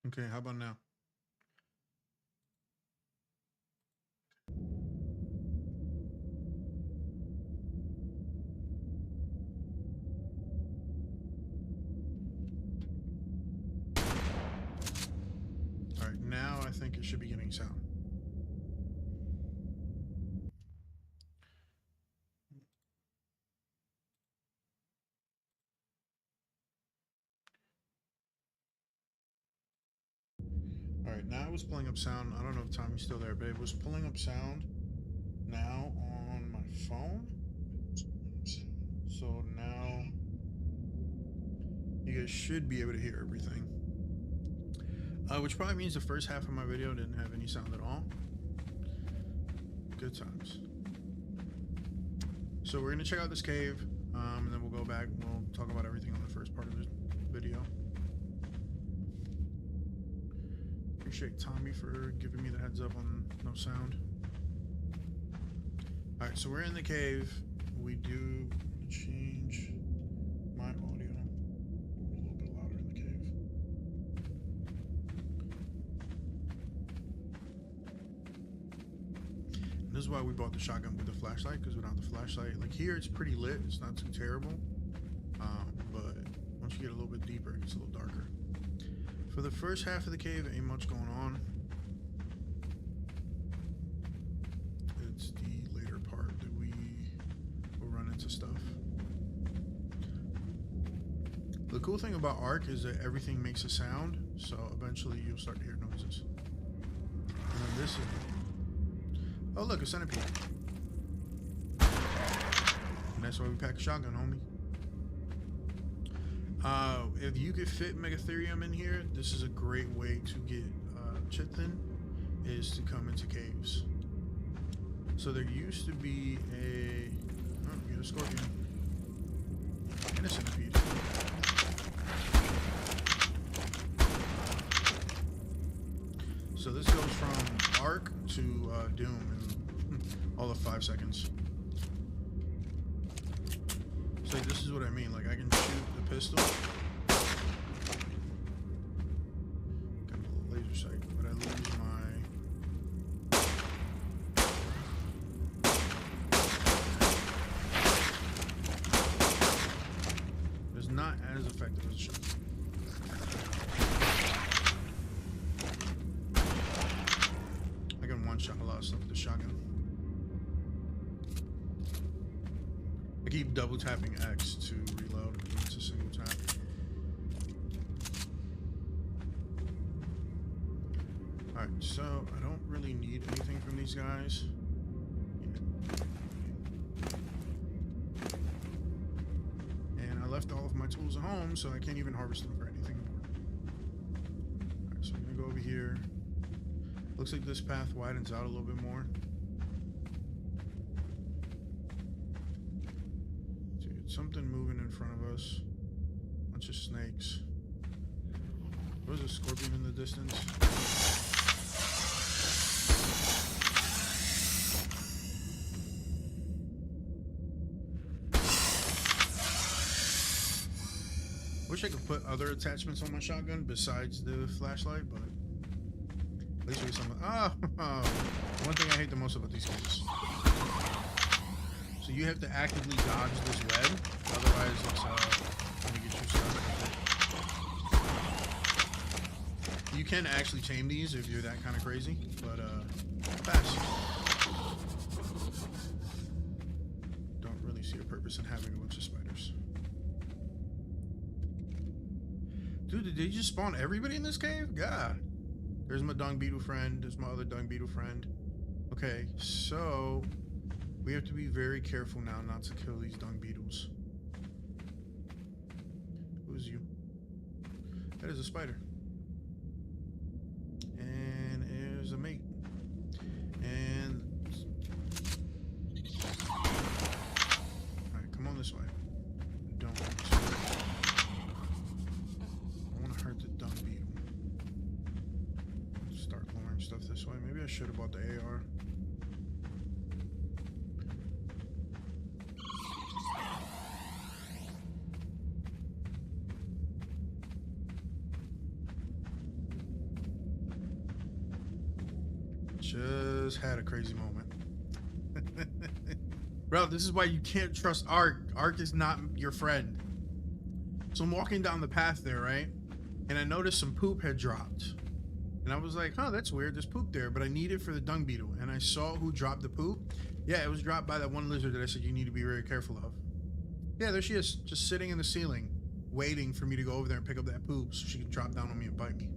Okay, how about now? All right, now I think it should be getting sound. All right, now it was pulling up sound. I don't know if Tommy's still there, but it was pulling up sound now on my phone. So now you guys should be able to hear everything. Which probably means the first half of my video didn't have any sound at all. Good times. So we're gonna check out this cave, and then we'll go back and we'll talk about everything on the first part of the video. Appreciate Tommy for giving me the heads up on no sound. All right, so we're in the cave. We do change my audio a little bit louder in the cave. And this is why we bought the shotgun with the flashlight, because without the flashlight, like here, it's pretty lit. It's not too terrible. But once you get a little bit deeper, it gets a little darker. For the first half of the cave, ain't much going on. It's the later part that we will run into stuff. The cool thing about Ark is that everything makes a sound, so eventually you'll start to hear noises. And then this is... Oh look, a centipede. And that's why we pack a shotgun, homie. If you could fit Megatherium in here, this is a great way to get chitin, is to come into caves. So there used to be a... Oh, we get a scorpion. And a centipede. So this goes from Ark to Doom in all of 5 seconds. So this is what I mean, like I can shoot the pistol. Got a laser sight, but I lose my... It's not as effective as a shotgun. I can one-shot a lot of stuff with the shotgun. I keep double tapping X to reload when it's a single tap. Alright, so I don't really need anything from these guys. And I left all of my tools at home, so I can't even harvest them for anything more. Alright, so I'm gonna go over here. Looks like this path widens out a little bit more. Something moving in front of us. Bunch of snakes. There's a scorpion in the distance. Wish I could put other attachments on my shotgun besides the flashlight, but at least we get some. One thing I hate the most about these games. So you have to actively dodge this web, otherwise it's going to get you stuck. You can actually tame these if you're that kind of crazy, but pass. Don't really see a purpose in having a bunch of spiders. Dude, did they just spawn everybody in this cave? God. There's my dung beetle friend. There's my other dung beetle friend. Okay, so... we have to be very careful now not to kill these dung beetles. Who's you? That is a spider. And there's a mate. And... alright, come on this way. Don't want to. I want to hurt the dung beetle. Start lowering stuff this way. Maybe I should have bought the AR. Just had a crazy moment. Bro, this is why you can't trust Ark. Ark is not your friend. So I'm walking down the path there, right? And I noticed some poop had dropped. And I was like, huh, that's weird. There's poop there, but I need it for the dung beetle. And I saw who dropped the poop. Yeah, it was dropped by that one lizard that I said you need to be very careful of. Yeah, there she is, just sitting in the ceiling, waiting for me to go over there and pick up that poop so she can drop down on me and bite me.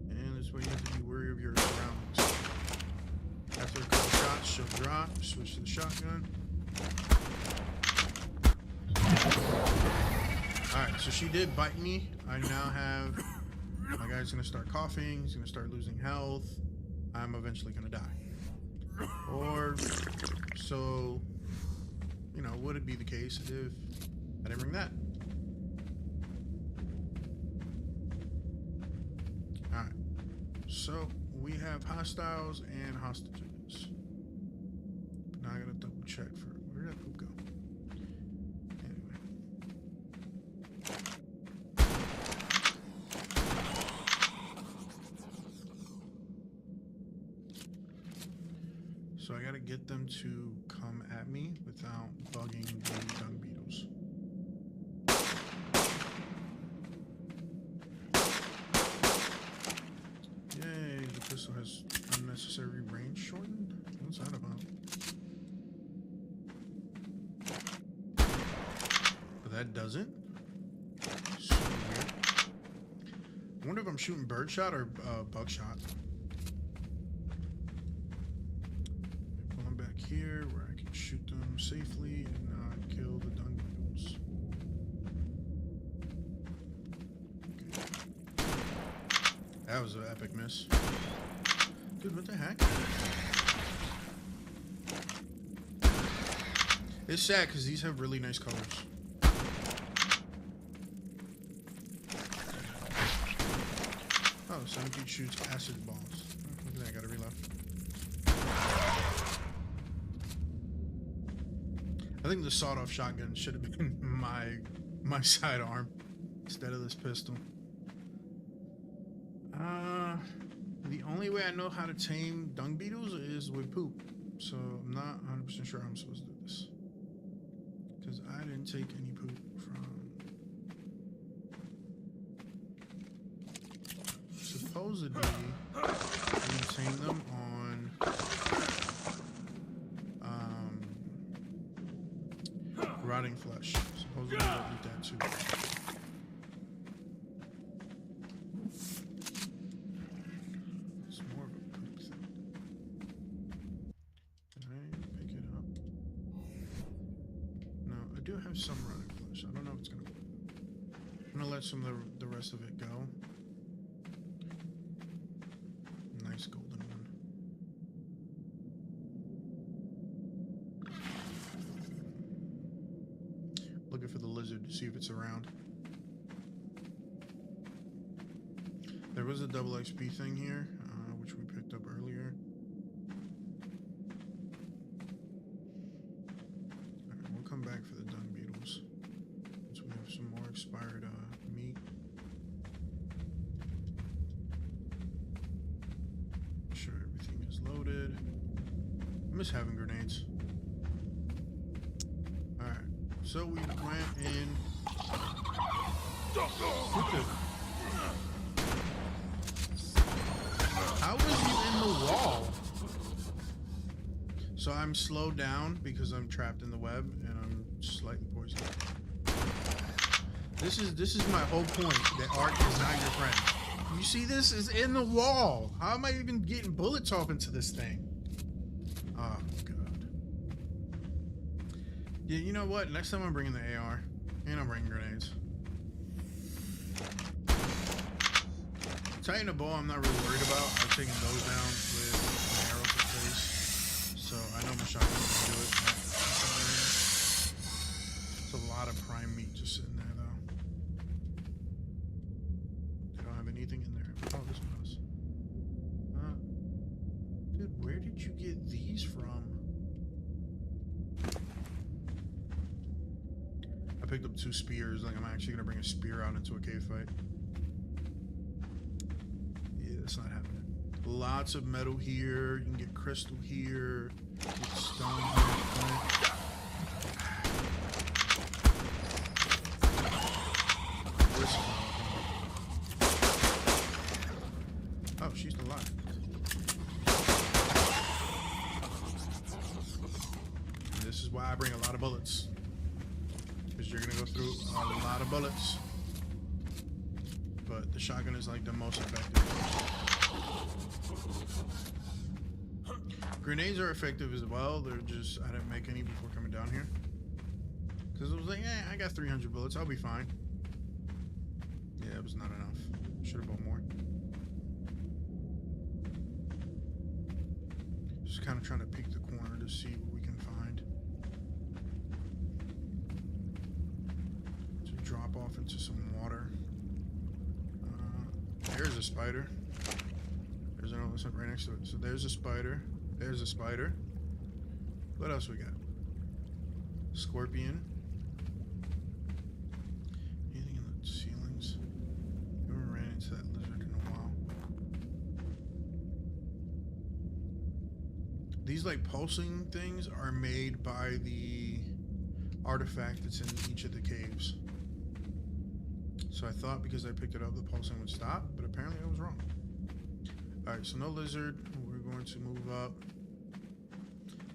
And this way you have to be wary of your surroundings. After a couple shots, she'll drop, switch to the shotgun. Alright, so she did bite me. I now have... My guy's gonna start coughing, he's gonna start losing health. I'm eventually gonna die. Or... So... You know, would it be the case if I didn't bring that? Alright. So, we have hostiles and hostages. Now I gotta double check for... Where did that poop go? So I gotta get them to come at me without bugging the dung beetles. Yay, the pistol has unnecessary range shortened? What's that about? But that doesn't? So weird. I wonder if I'm shooting birdshot or buckshot. Here where I can shoot them safely and not kill the dung beetles. Okay. That was an epic miss. Dude, what the heck? It's sad because these have really nice colors. Oh, Centipede shoots acid balls. Oh, look at that, I gotta reload. I think the sawed-off shotgun should have been my sidearm instead of this pistol. The only way I know how to tame dung beetles is with poop. So I'm not 100% sure how I'm supposed to do this. Because I didn't take any poop from... Supposedly, you can tame them on... rotting flesh. Supposedly they'll eat that too. It's more of a poop thing. Can I pick it up? No, I do have some rotting flesh. I don't know if it's gonna work. I'm gonna let some of the rest of it go. Nice golden one. Looking for the lizard to see if it's around. There was a double XP thing here, which we picked up earlier. Alright, we'll come back for the dung beetles. Once we have some more expired meat. Make sure everything is loaded. I miss having grenades. Alright. So we went in. How was he in the wall? So I'm slowed down because I'm trapped in the web and I'm slightly poisoned. This is my whole point that Ark is not your friend. You see this is in the wall. How am I even getting bullets off into this thing? Oh god. Yeah, you know what? Next time I'm bringing the AR, and I'm bringing grenades. Titan a bow, I'm not really worried about. I've taken those down with my arrow to face, so I know my shotgun can do it. It's a lot of prime meat just sitting there, though. They don't have anything in there. Oh, this one does. Dude, where did you get these from? I picked up 2 spears. Like, I'm actually gonna bring a spear out into a cave fight. Yeah, that's not happening. Lots of metal here. You can get crystal here. Get stone here. Oh, she's still alive. And this is why I bring a lot of bullets. Because you're going to go through a lot of bullets. But the shotgun is like the most effective. Grenades are effective as well. They're just, I didn't make any before coming down here. Because it was like, I got 300 bullets. I'll be fine. Yeah, it was not enough. Should have bought more. Just kind of trying to peek the corner to see what we can find. To drop off into some water. There's a spider. There's another one right next to it. So there's a spider. There's a spider. What else we got? Scorpion. Anything in the ceilings? Never ran into that lizard in a while. These like pulsing things are made by the artifact that's in each of the caves. So I thought because I picked it up the pulsing would stop, but apparently I was wrong. Alright, so no lizard. We're going to move up.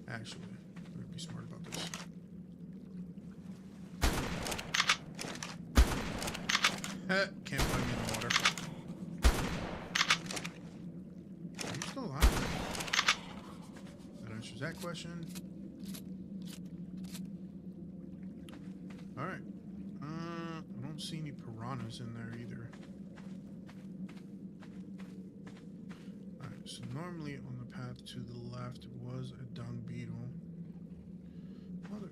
Actually, I'm going to be smart about this. Can't find me in the water. Are you still alive? That answers that question. Alright. I don't see any piranhas in there either. Alright, so normally on the path to the left was a dung beetle. Mother.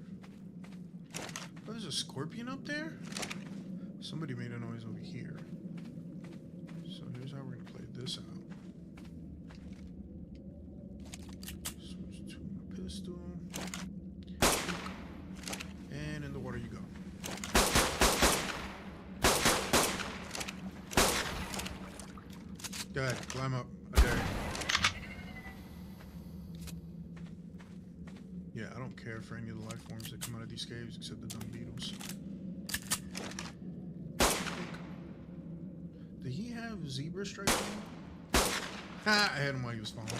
Oh, there's a scorpion up there? Somebody made a noise over here. So here's how we're going to play this out. Switch to my pistol. And in the water you go. Go ahead, climb up. I dare you. Yeah, I don't care for any of the life forms that come out of these caves except the dung beetles. Did he have zebra stripes on? Ha! I had him while he was falling.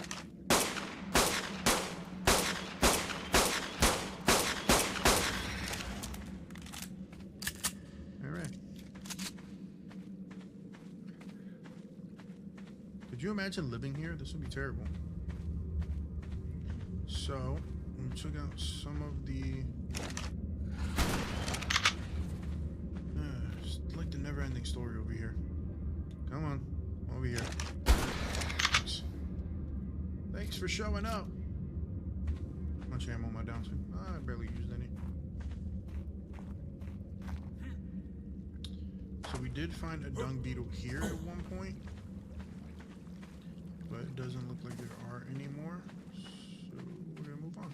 Alright. Could you imagine living here? This would be terrible. So, we took out some of the... it's like the never-ending story over here. Come on, over here. Thanks. Thanks for showing up. How much ammo am I down to? I barely used any. So we did find a dung beetle here at one point. But it doesn't look like there are anymore. So we're going to move on.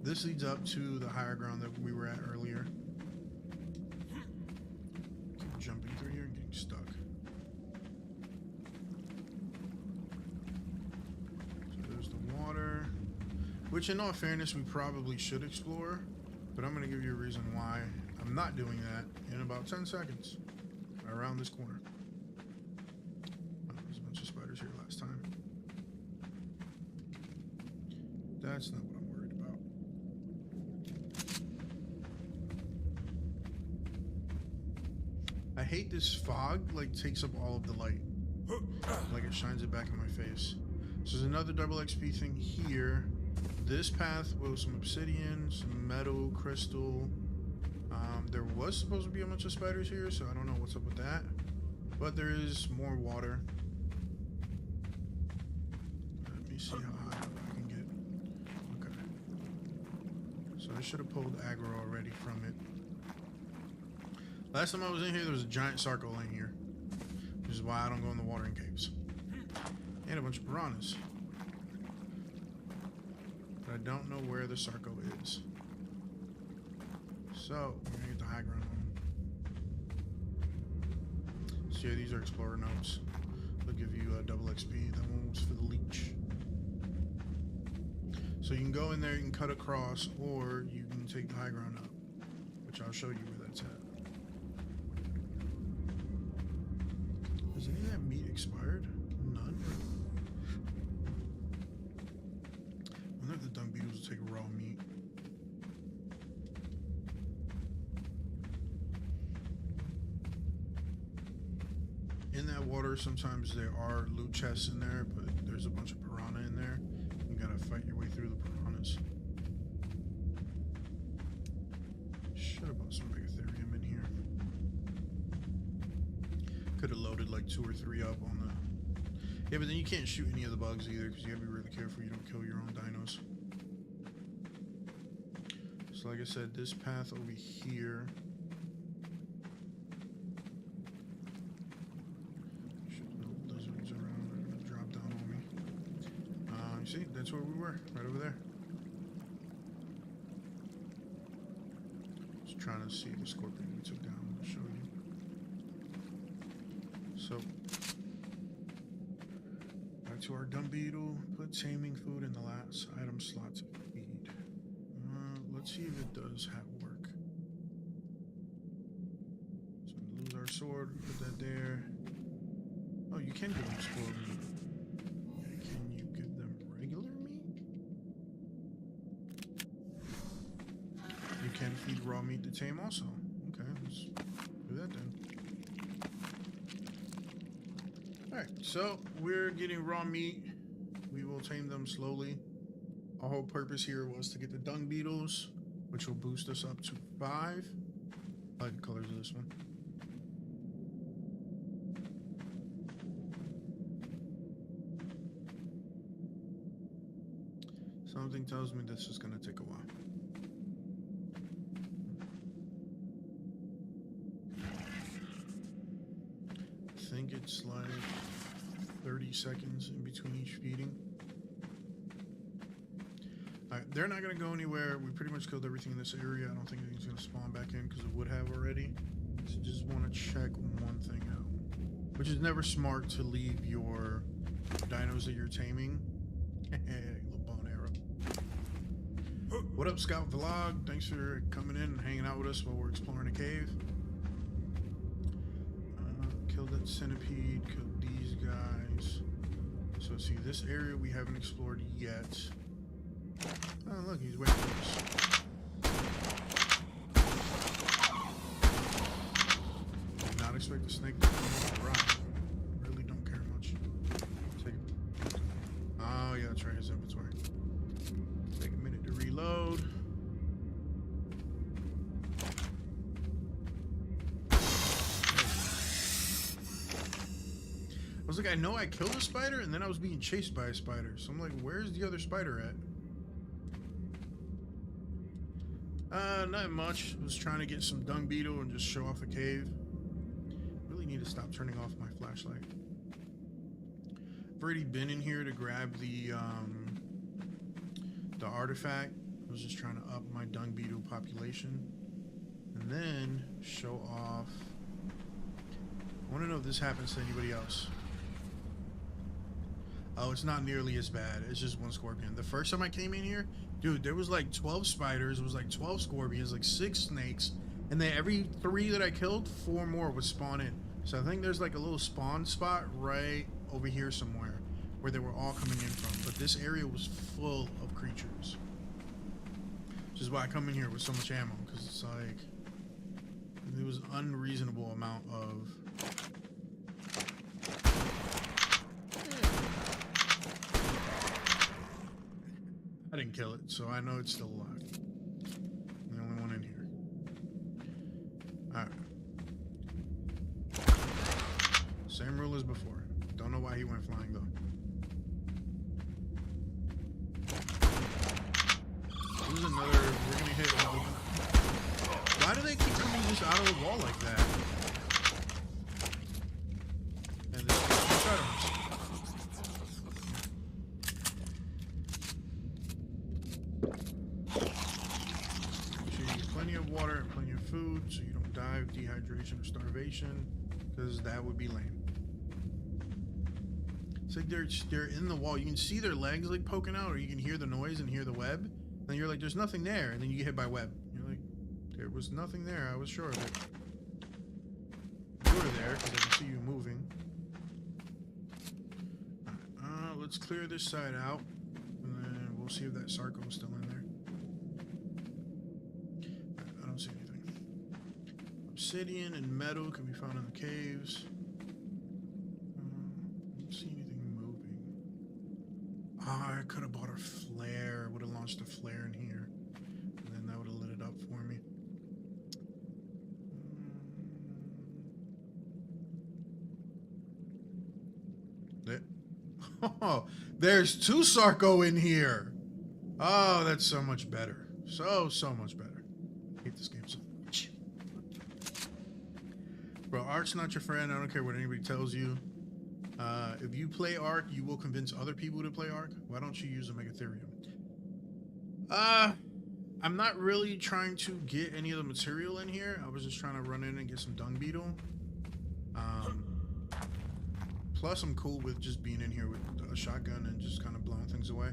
This leads up to the higher ground that we were at earlier. Keep jumping through here and getting stuck. Which, in all fairness, we probably should explore, but I'm going to give you a reason why I'm not doing that in about 10 seconds. Around this corner. Oh, there's a bunch of spiders here last time. That's not what I'm worried about. I hate this fog, like, takes up all of the light. Like, it shines it back in my face. So there's another double XP thing here. This path was some obsidian, some metal, crystal. There was supposed to be a bunch of spiders here, so I don't know what's up with that. But there is more water. Let me see how high up I can get. Okay. So I should have pulled aggro already from it. Last time I was in here, there was a giant circle in here. Which is why I don't go in the watering caves. And a bunch of piranhas. I don't know where the Sarco is. So, we're gonna get the high ground on. So yeah, these are explorer notes. Look give you a double XP. That one was for the leech. So you can go in there, you can cut across, or you can take the high ground up, which I'll show you where that's at. Has any of that meat expired? None. I wonder if the dung beetles will take raw meat. In that water, sometimes there are loot chests in there, but there's a bunch of piranha in there. You gotta fight your way through the piranhas. Should have bought some megatherium in here. Could have loaded like 2 or 3 up on the... Yeah, but then you can't shoot any of the bugs either, because you gotta be really careful you don't kill your own dinos. So like I said, this path over here... See, that's where we were, right over there. Just trying to see the scorpion we took down. I'll show you. So, back to our dung beetle. Put taming food in the last item slot to feed. Let's see if it does have work. So we lose our sword. Put that there. Oh, you can give them spoiled meat. Can feed raw meat to tame also. Okay, let's do that then. Alright, so we're getting raw meat. We will tame them slowly. Our whole purpose here was to get the dung beetles, which will boost us up to 5. I like the colors of this one. Something tells me this is going to take a while. I think it's like 30 seconds in between each feeding. Alright, they're not going to go anywhere. We pretty much killed everything in this area. I don't think anything's going to spawn back in because it would have already. So just want to check one thing out. Which is never smart to leave your dinos that you're taming. Little bow and arrow. What up, Scout Vlog? Thanks for coming in and hanging out with us while we're exploring a cave. Killed that centipede, killed these guys. So see, this area we haven't explored yet. Oh look, he's waiting for us. Did not expect the snake to come off the rock. Really don't care much. Take it. Oh yeah, that's right, his inventory. Take a minute to reload. I was like, I know I killed a spider, and then I was being chased by a spider. So I'm like, where's the other spider at? Not much. I was trying to get some dung beetle and just show off the cave. Really need to stop turning off my flashlight. I've already been in here to grab the artifact. I was just trying to up my dung beetle population. And then show off. I want to know if this happens to anybody else. Oh, it's not nearly as bad. It's just one scorpion. The first time I came in here, dude, there was like 12 spiders. It was like 12 scorpions, like 6 snakes. And then every 3 that I killed, 4 more would spawn in. So I think there's like a little spawn spot right over here somewhere where they were all coming in from. But this area was full of creatures. Which is why I come in here with so much ammo. Because it's like, it was an unreasonable amount of... I didn't kill it, so I know it's still alive. I'm the only one in here. Alright. Same rule as before. Don't know why he went flying, though. This is another... We're gonna hit... Why do they keep coming just out of the wall like that? And there's 2 shutters. Water and plenty of food so you don't die of dehydration or starvation, because that would be lame. It's like they're in the wall. You can see their legs like poking out, or you can hear the noise and hear the web. And you're like, there's nothing there, and then you get hit by web. You're like, there was nothing there. I was sure of it. You were there because I can see you moving. Let's clear this side out, and then we'll see if that Sarco is still in there. I don't see anything. Obsidian and metal can be found in the caves. I don't see anything moving. Ah, I could have bought a flare. Would have launched a flare in here, and then that would have lit it up for me. Oh, there's 2 Sarco in here. Oh, that's so much better. So much better. I hate this game so much. Bro, Ark's not your friend. I don't care what anybody tells you. If you play Ark, you will convince other people to play Ark. Why don't you use a Megatherium? I'm not really trying to get any of the material in here. I was just trying to run in and get some dung beetle. Plus, I'm cool with just being in here with a shotgun and just kind of blowing things away.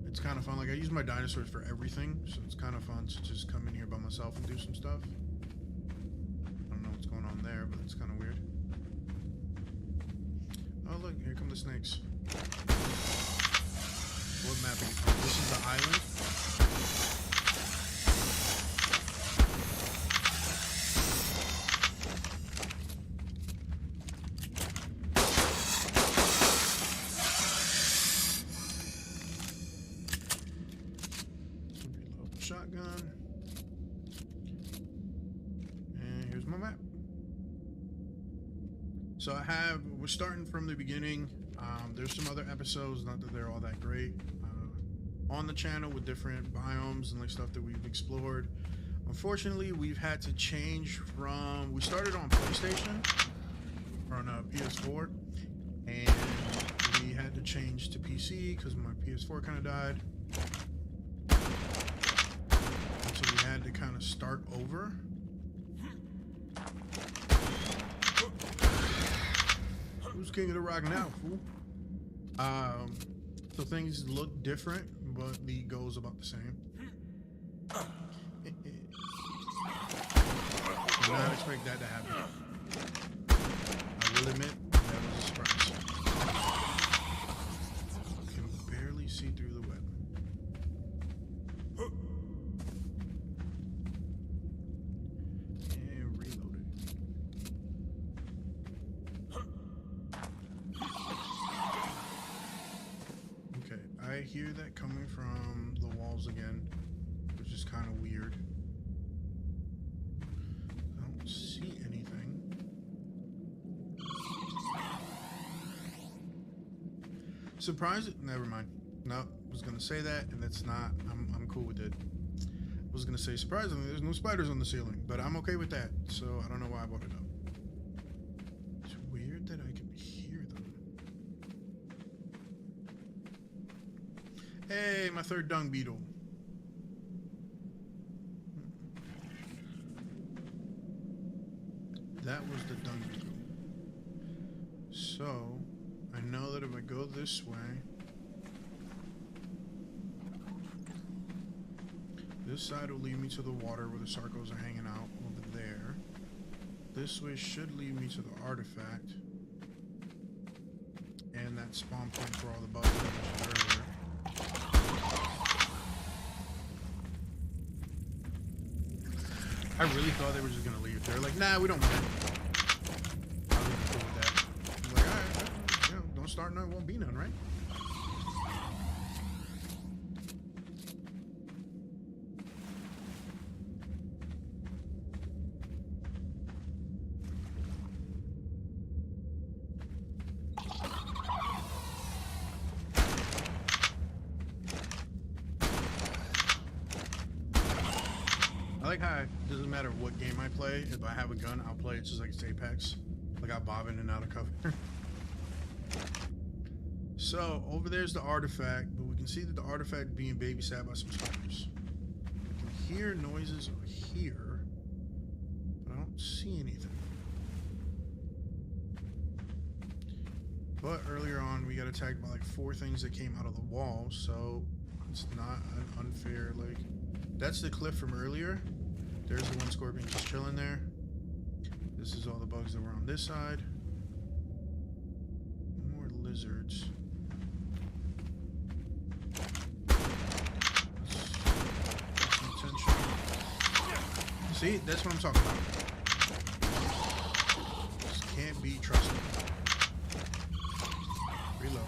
It's kind of fun. Like, I use my dinosaurs for everything, so it's kind of fun to just come in here by myself and do some stuff. I don't know what's going on there, but it's kind of weird. Oh, look, here come the snakes. What map are you from? This is the island. Shotgun. And here's my map. So we're starting from the beginning. There's some other episodes, not that they're all that great, on the channel with different biomes and like stuff that we've explored. Unfortunately, we've had to change from, we started on PlayStation, or on PS4, and we had to change to PC because my PS4 kind of died. So we had to kind of start over. Who's king of the rock now, fool? So things look different, but the goal's about the same. Did not expect that to happen. I will admit, that was a surprise. I can barely see through the web. I hear that coming from the walls again, which is kind of weird. I don't see anything. Surprised? Never mind. No, I was gonna say that, and that's not. I'm cool with it. I was gonna say surprisingly, there's no spiders on the ceiling, but I'm okay with that. So I don't know why I brought it up. It's weird that I can hear them. Hey, my third dung beetle. That was the dung beetle. So, I know that if I go this way, this side will lead me to the water where the Sarcos are hanging out over there. This way should lead me to the artifact. And that spawn point for all the bugs I mentioned earlier. I really thought they were just gonna leave. They're like, nah, we don't want it. I was cool with that. I'm like, alright, you know, don't start none, won't be none, right? I like how it doesn't matter what game I play, if I have a gun, I'll play it just like it's Apex. Like I bob in and out of cover. So, over there's the artifact, but we can see that the artifact being babysat by some spiders. We can hear noises over here, but I don't see anything. But earlier on, we got attacked by like 4 things that came out of the wall, so it's not an unfair, like... That's the cliff from earlier. There's the one scorpion just chilling there. This is all the bugs that were on this side. More lizards. Attention. See, that's what I'm talking about. Just can't be trusted. Reload.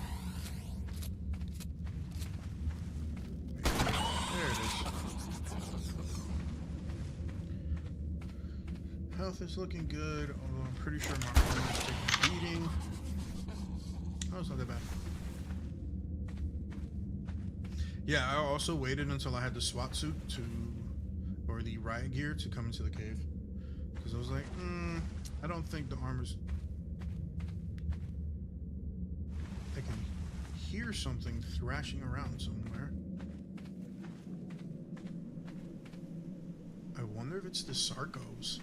There it is. Health is looking good, although I'm pretty sure my armor is taking a beating. Oh, it's not that bad. Yeah, I also waited until I had the SWAT suit or the riot gear to come into the cave. Because I was like, I don't think the armor's... I can hear something thrashing around somewhere. I wonder if it's the Sarcos.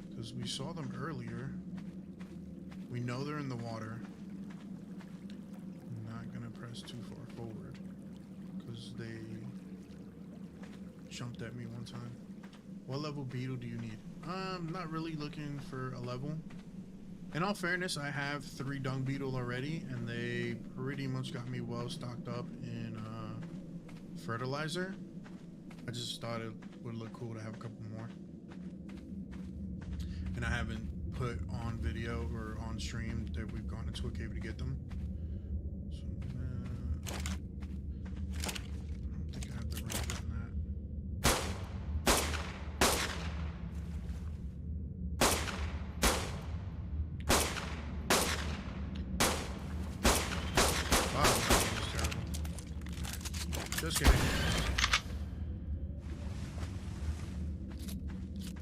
Because we saw them earlier. We know they're in the water. I'm not gonna press too far forward because they jumped at me one time. What level beetle do you need? I'm not really looking for a level. In all fairness, I have 3 dung beetle already, and they pretty much got me well stocked up in fertilizer. I just thought it would look cool to have a couple more. And I haven't put on video or on stream that we've gone into a cave to get them. So, I don't think I have the range on that. Wow, that was terrible. Just kidding.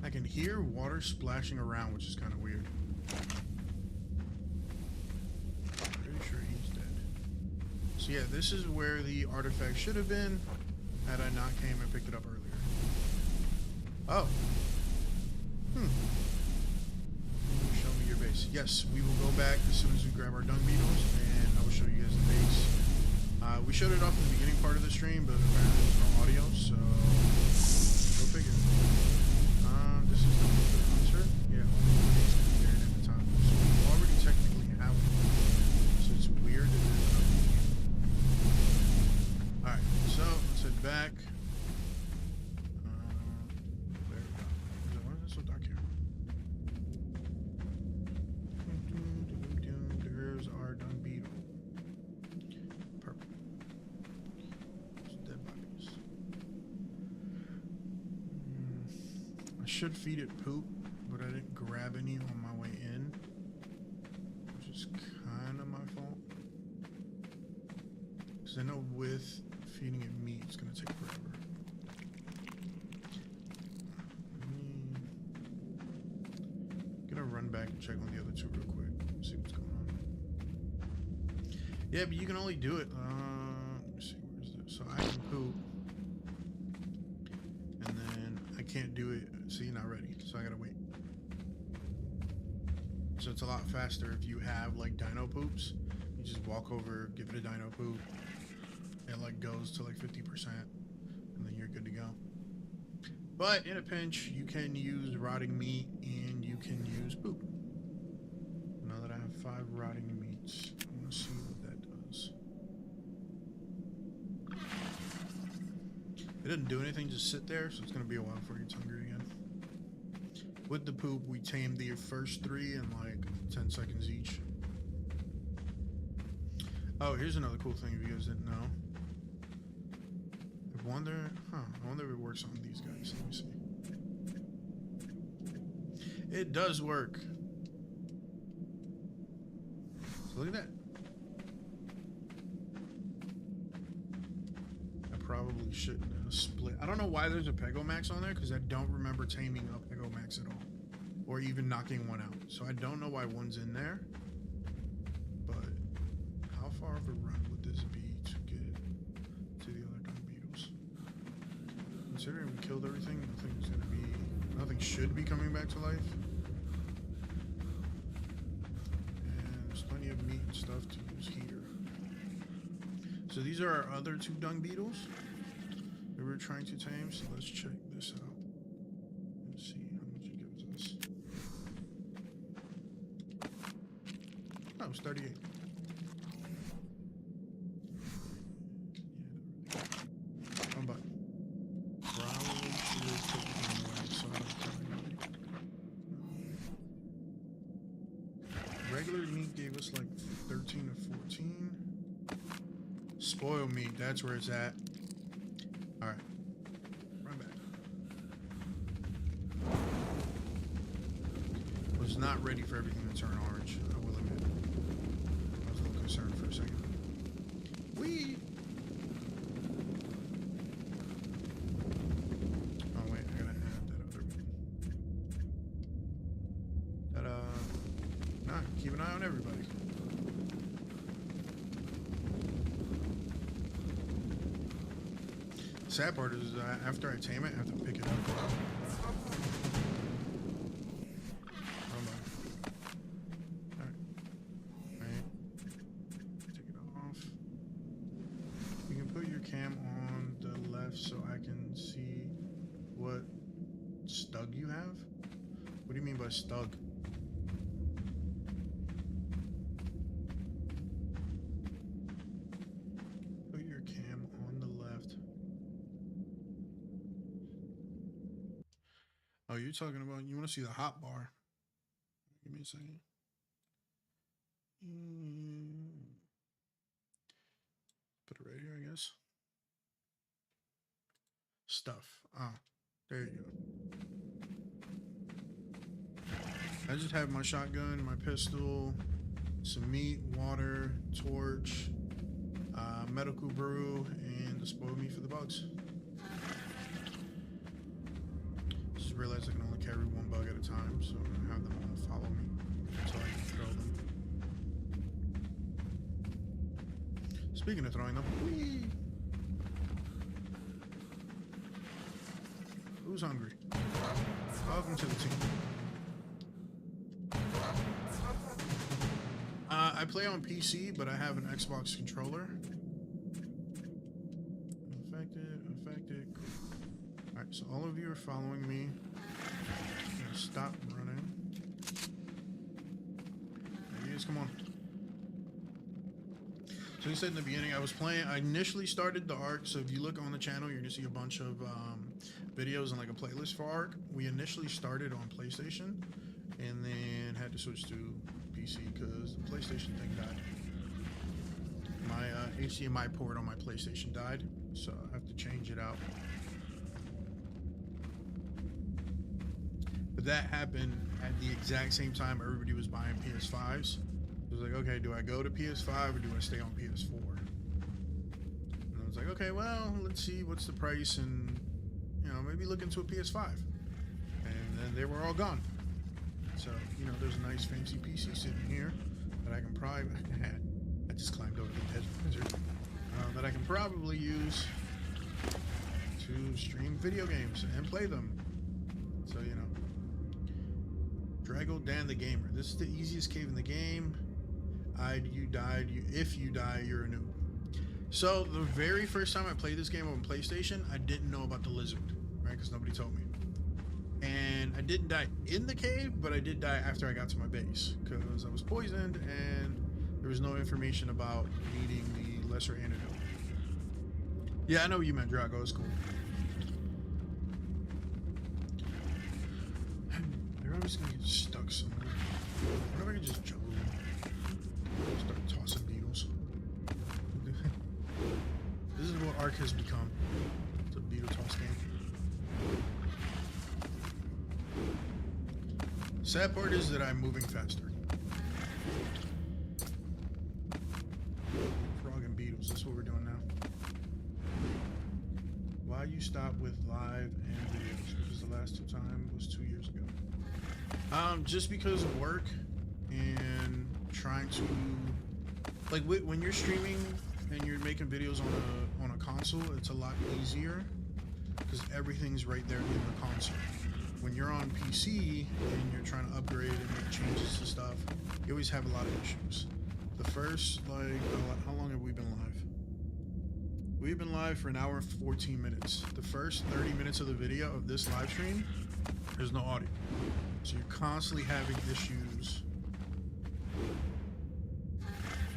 I can hear water splashing around, which is kind of weird. Pretty sure he's dead. So yeah, this is where the artifact should have been had I not came and picked it up earlier. Oh. Show me your base. Yes, we will go back as soon as we grab our dung beetles, and I will show you guys the base. We showed it off in the beginning part of the stream, but apparently there's no audio, so go figure. This is the answer. Yeah, only one is compared at the time. So we already technically have one. So it's weird that there's another one. Alright, so let's head back. There we go. Why is it so dark here? There's our dung beetle. Purple. There's dead bodies. I should feed it poop, but I didn't grab any on my way in, which is kind of my fault. Because I know with feeding it meat, it's going to take forever. I'm going to run back and check on the other 2 real quick, see what's going on. Yeah, but you can only do it. Let me see, where's this? So I can poop. And then I can't do it. See, not ready, so I gotta wait. So it's a lot faster if you have like dino poops. You just walk over, give it a dino poop. It like goes to like 50%, and then you're good to go. But in a pinch, you can use rotting meat and you can use poop. Now that I have 5 rotting meats, I want to see what that does. It doesn't do anything, just sit there, so it's gonna be a while before it gets hungry again. With the poop, we tamed the first 3 in like 10 seconds each. Oh, here's another cool thing if you guys didn't know. I wonder if it works on these guys. Let me see. It does work. So look at that. I probably shouldn't have split. I don't know why there's a Pegomax on there, because I don't remember taming a Pegomax at all. Or even knocking one out. So I don't know why one's in there. But how far of a run would this be to get to the other dung beetles? Considering we killed everything, nothing should be coming back to life. meat and stuff to use here. So these are our other 2 dung beetles that we're trying to tame. So let's check this out and see how much it gives us. Oh, it's 38. Yeah, but probably should have taken them away, so I don't tell you. Regular meat gave us like 13 or 14. Spoiled meat, that's where it's at. Alright. Run back. Was not ready for everything to turn orange, I will admit. I was a little concerned for a second. Whee! Oh wait, I gotta add that other one. Ta-da! Nah, keep an eye on everybody. Sad part is after I tame it, I have to pick it up. Alright. Take it off. You can put your cam on the left so I can see what stug you have. What do you mean by stug? Put your cam on the left. Oh, you're talking about, you want to see the hot bar. Give me a second. Put it right here, I guess. Stuff. Ah, there you go. I just have my shotgun, my pistol, some meat, water, torch, medical brew, and the spoiled meat for the bugs. Just realized I can only carry 1 bug at a time, so I'm gonna have them all follow me until I can throw them. Speaking of throwing them, whee! Who's hungry? Welcome to the team. I play on PC, but I have an Xbox controller. Affected. Alright, so all of you are following me. I'm gonna stop running. You guys, come on. So you said in the beginning, I initially started the Ark, so if you look on the channel, you're gonna see a bunch of videos and like a playlist for Ark. We initially started on PlayStation, and then had to switch to PC because the PlayStation thing died. My HDMI port on my PlayStation died, so I have to change it out. But that happened at the exact same time everybody was buying PS5s. It was like, okay, do I go to PS5 or do I stay on PS4? And I was like, okay, well, let's see what's the price and, you know, maybe look into a PS5. And then they were all gone. So, you know, there's a nice fancy PC sitting here that I can probably, I just climbed over the desert, that I can probably use to stream video games and play them. So, you know. Drago Dan the Gamer. This is the easiest cave in the game. If you die, you're a noob. So the very first time I played this game on PlayStation, I didn't know about the lizard, right? Because nobody told me. And I didn't die in the cave, but I did die after I got to my base because I was poisoned and there was no information about needing the lesser antidote. Yeah, I know what you meant, Drago. It's cool. I'm just gonna get stuck somewhere. What if I can just juggle them? Start tossing beetles. This is what Ark has become. It's a beetle toss game. Sad part is that I'm moving faster. Frog and beetles, that's what we're doing now. Why you stop with live and videos? Because the last 2 times was 2 years ago. Just because of work and trying to, like, when you're streaming and you're making videos on a console, it's a lot easier because everything's right there in the console. When you're on PC and you're trying to upgrade and make changes to stuff, you always have a lot of issues. The first, like, how long have we been live? We've been live for an hour and 14 minutes. The first 30 minutes of the video of this live stream, there's no audio. So you're constantly having issues.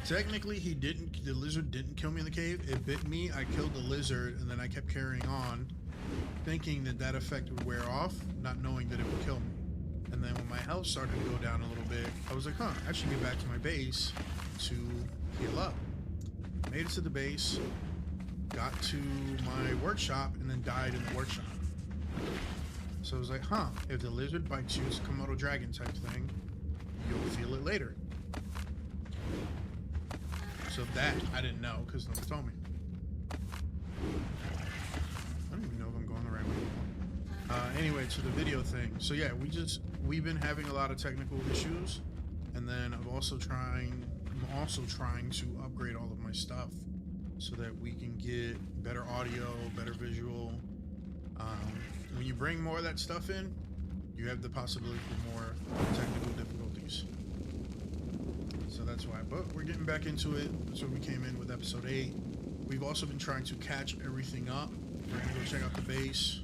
Technically, the lizard didn't kill me in the cave. It bit me, I killed the lizard, and then I kept carrying on, thinking that effect would wear off, not knowing that it would kill me. And then when my health started to go down a little bit, I was like, huh, I should get back to my base to heal up. Made it to the base, got to my workshop, and then died in the workshop. So I was like, huh, if the lizard bites you, it's a Komodo dragon type thing, you'll feel it later. So that, I didn't know, because nobody told me. I don't even know if I'm going the right way. Anyway, to the video thing. So yeah, we've been having a lot of technical issues, and then I'm also trying to upgrade all of my stuff so that we can get better audio, better visual. When you bring more of that stuff in, you have the possibility for more technical difficulties. So that's why, but we're getting back into it. That's what we came in with episode 8. We've also been trying to catch everything up. We're gonna go check out the base.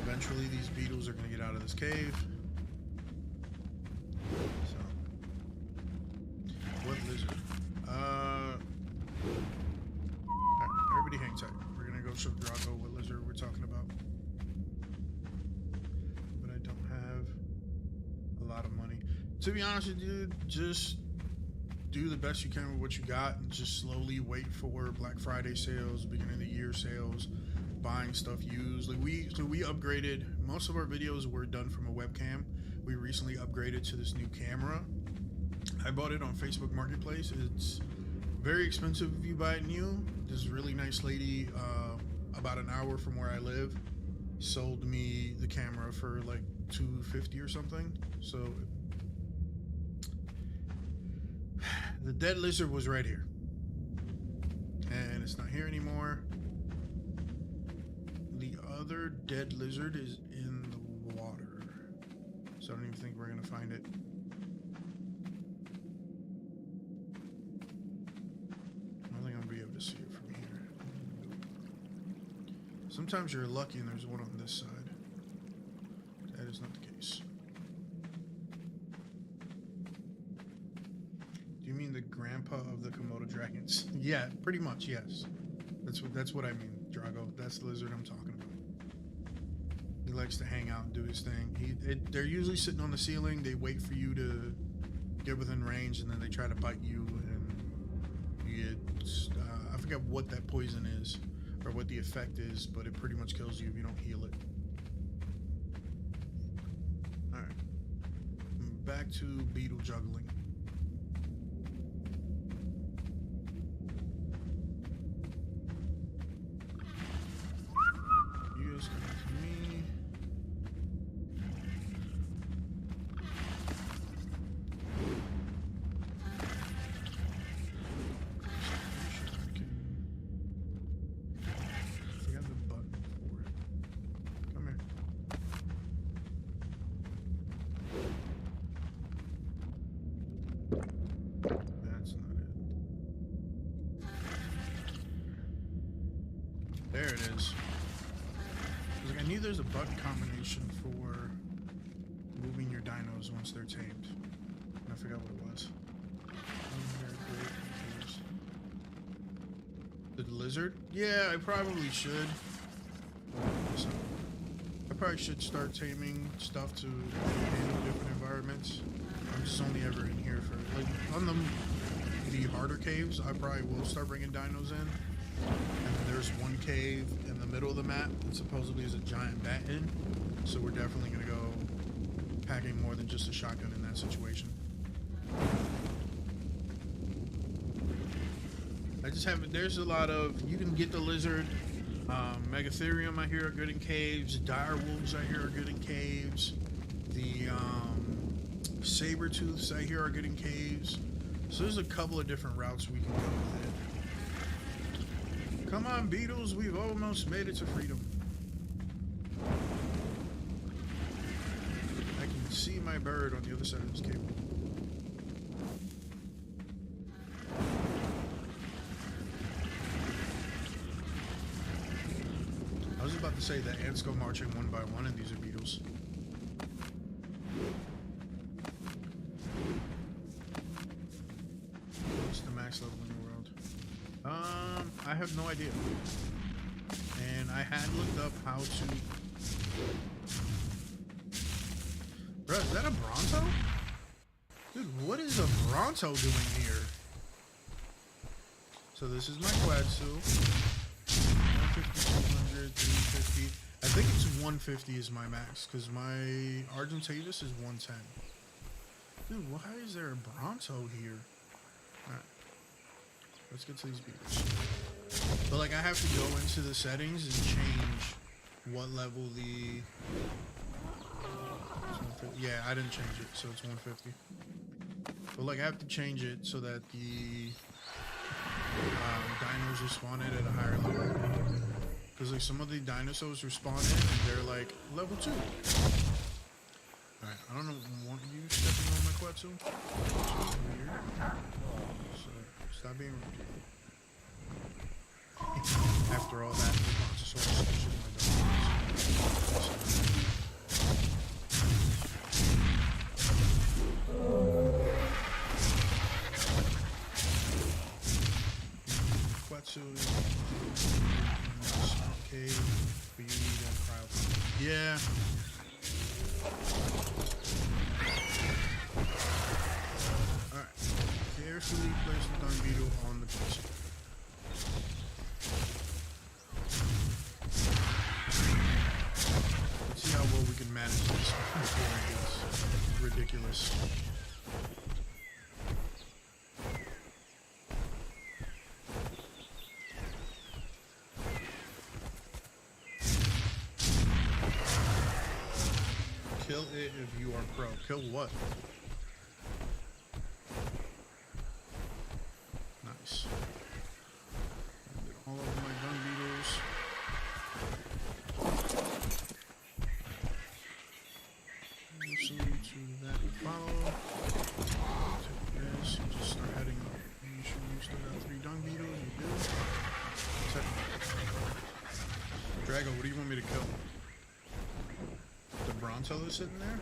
Eventually these beetles are gonna get out of this cave. So, what lizard? Everybody hang tight. We're gonna go show Drago what lizard we're talking about. But I don't have a lot of money. To be honest with you, just do the best you can with what you got and just slowly wait for Black Friday sales, beginning of the year sales, buying stuff used. Like we upgraded, most of our videos were done from a webcam. We recently upgraded to this new camera. I bought it on Facebook Marketplace. It's very expensive if you buy it new. This really nice lady, about an hour from where I live, sold me the camera for like $250 or something. So the dead lizard was right here, and it's not here anymore. The other dead lizard is in the water, so I don't even think we're gonna find it. I don't think I'm gonna be able to see it from here. Sometimes you're lucky and there's one on this side. That is not the case. You mean the grandpa of the Komodo dragons? Yeah, pretty much, yes. That's what I mean, Drago. That's the lizard I'm talking about. He likes to hang out and do his thing. They're usually sitting on the ceiling. They wait for you to get within range, and then they try to bite you. And you get, I forget what that poison is, or what the effect is, but it pretty much kills you if you don't heal it. All right, back to beetle juggling. There it is. I knew there's a button combination for moving your dinos once they're tamed. And I forgot what it was. The lizard? Yeah, I probably should. So, I probably should start taming stuff to handle different environments. I'm just only ever in here for, like, on the harder caves, I probably will start bringing dinos in. And then there's one cave in the middle of the map that supposedly is a giant bat in. So we're definitely going to go packing more than just a shotgun in that situation. I just haven't, there's a lot of, you can get the lizard, Megatherium I hear are good in caves, dire wolves I hear are good in caves, the saber-tooths I hear are good in caves. So there's a couple of different routes we can go with it. Come on, beetles, we've almost made it to freedom. I can see my bird on the other side of this cable. say the ants go marching one by one, and these are beetles. What's the max level in the world? I have no idea. And I had looked up how to... Bro, is that a Bronto? Dude, what is a Bronto doing here? So this is my quad suit. 150, 200, 350. I think it's 150 is my max, because my Argentavis is 110. Dude, why is there a Bronto here? Alright. Let's get to these beetles. But like, I have to go into the settings and change what level the... Yeah, I didn't change it, so it's 150. But like, I have to change it so that the dinos respawn it at a higher level. Because like, some of the dinosaurs respawn in and they're like level 2. Alright, I don't want you stepping on my Quetsu. Weird. So, stop being rude. After all that, the Brontosaurus shit my Quetsu is okay, but you need that cryo. Yeah. Alright. Carefully place the dung beetle on the Quetsu. Let's see how well we can manage this before it gets ridiculous. Kill it if you are pro. Kill what? Nice. Get all of my dung beetles. Listen to that follow. Take this and just start heading up. You should you still got 3 dung beetles. You do. Drago, what do you want me to kill? The Bronto is sitting there?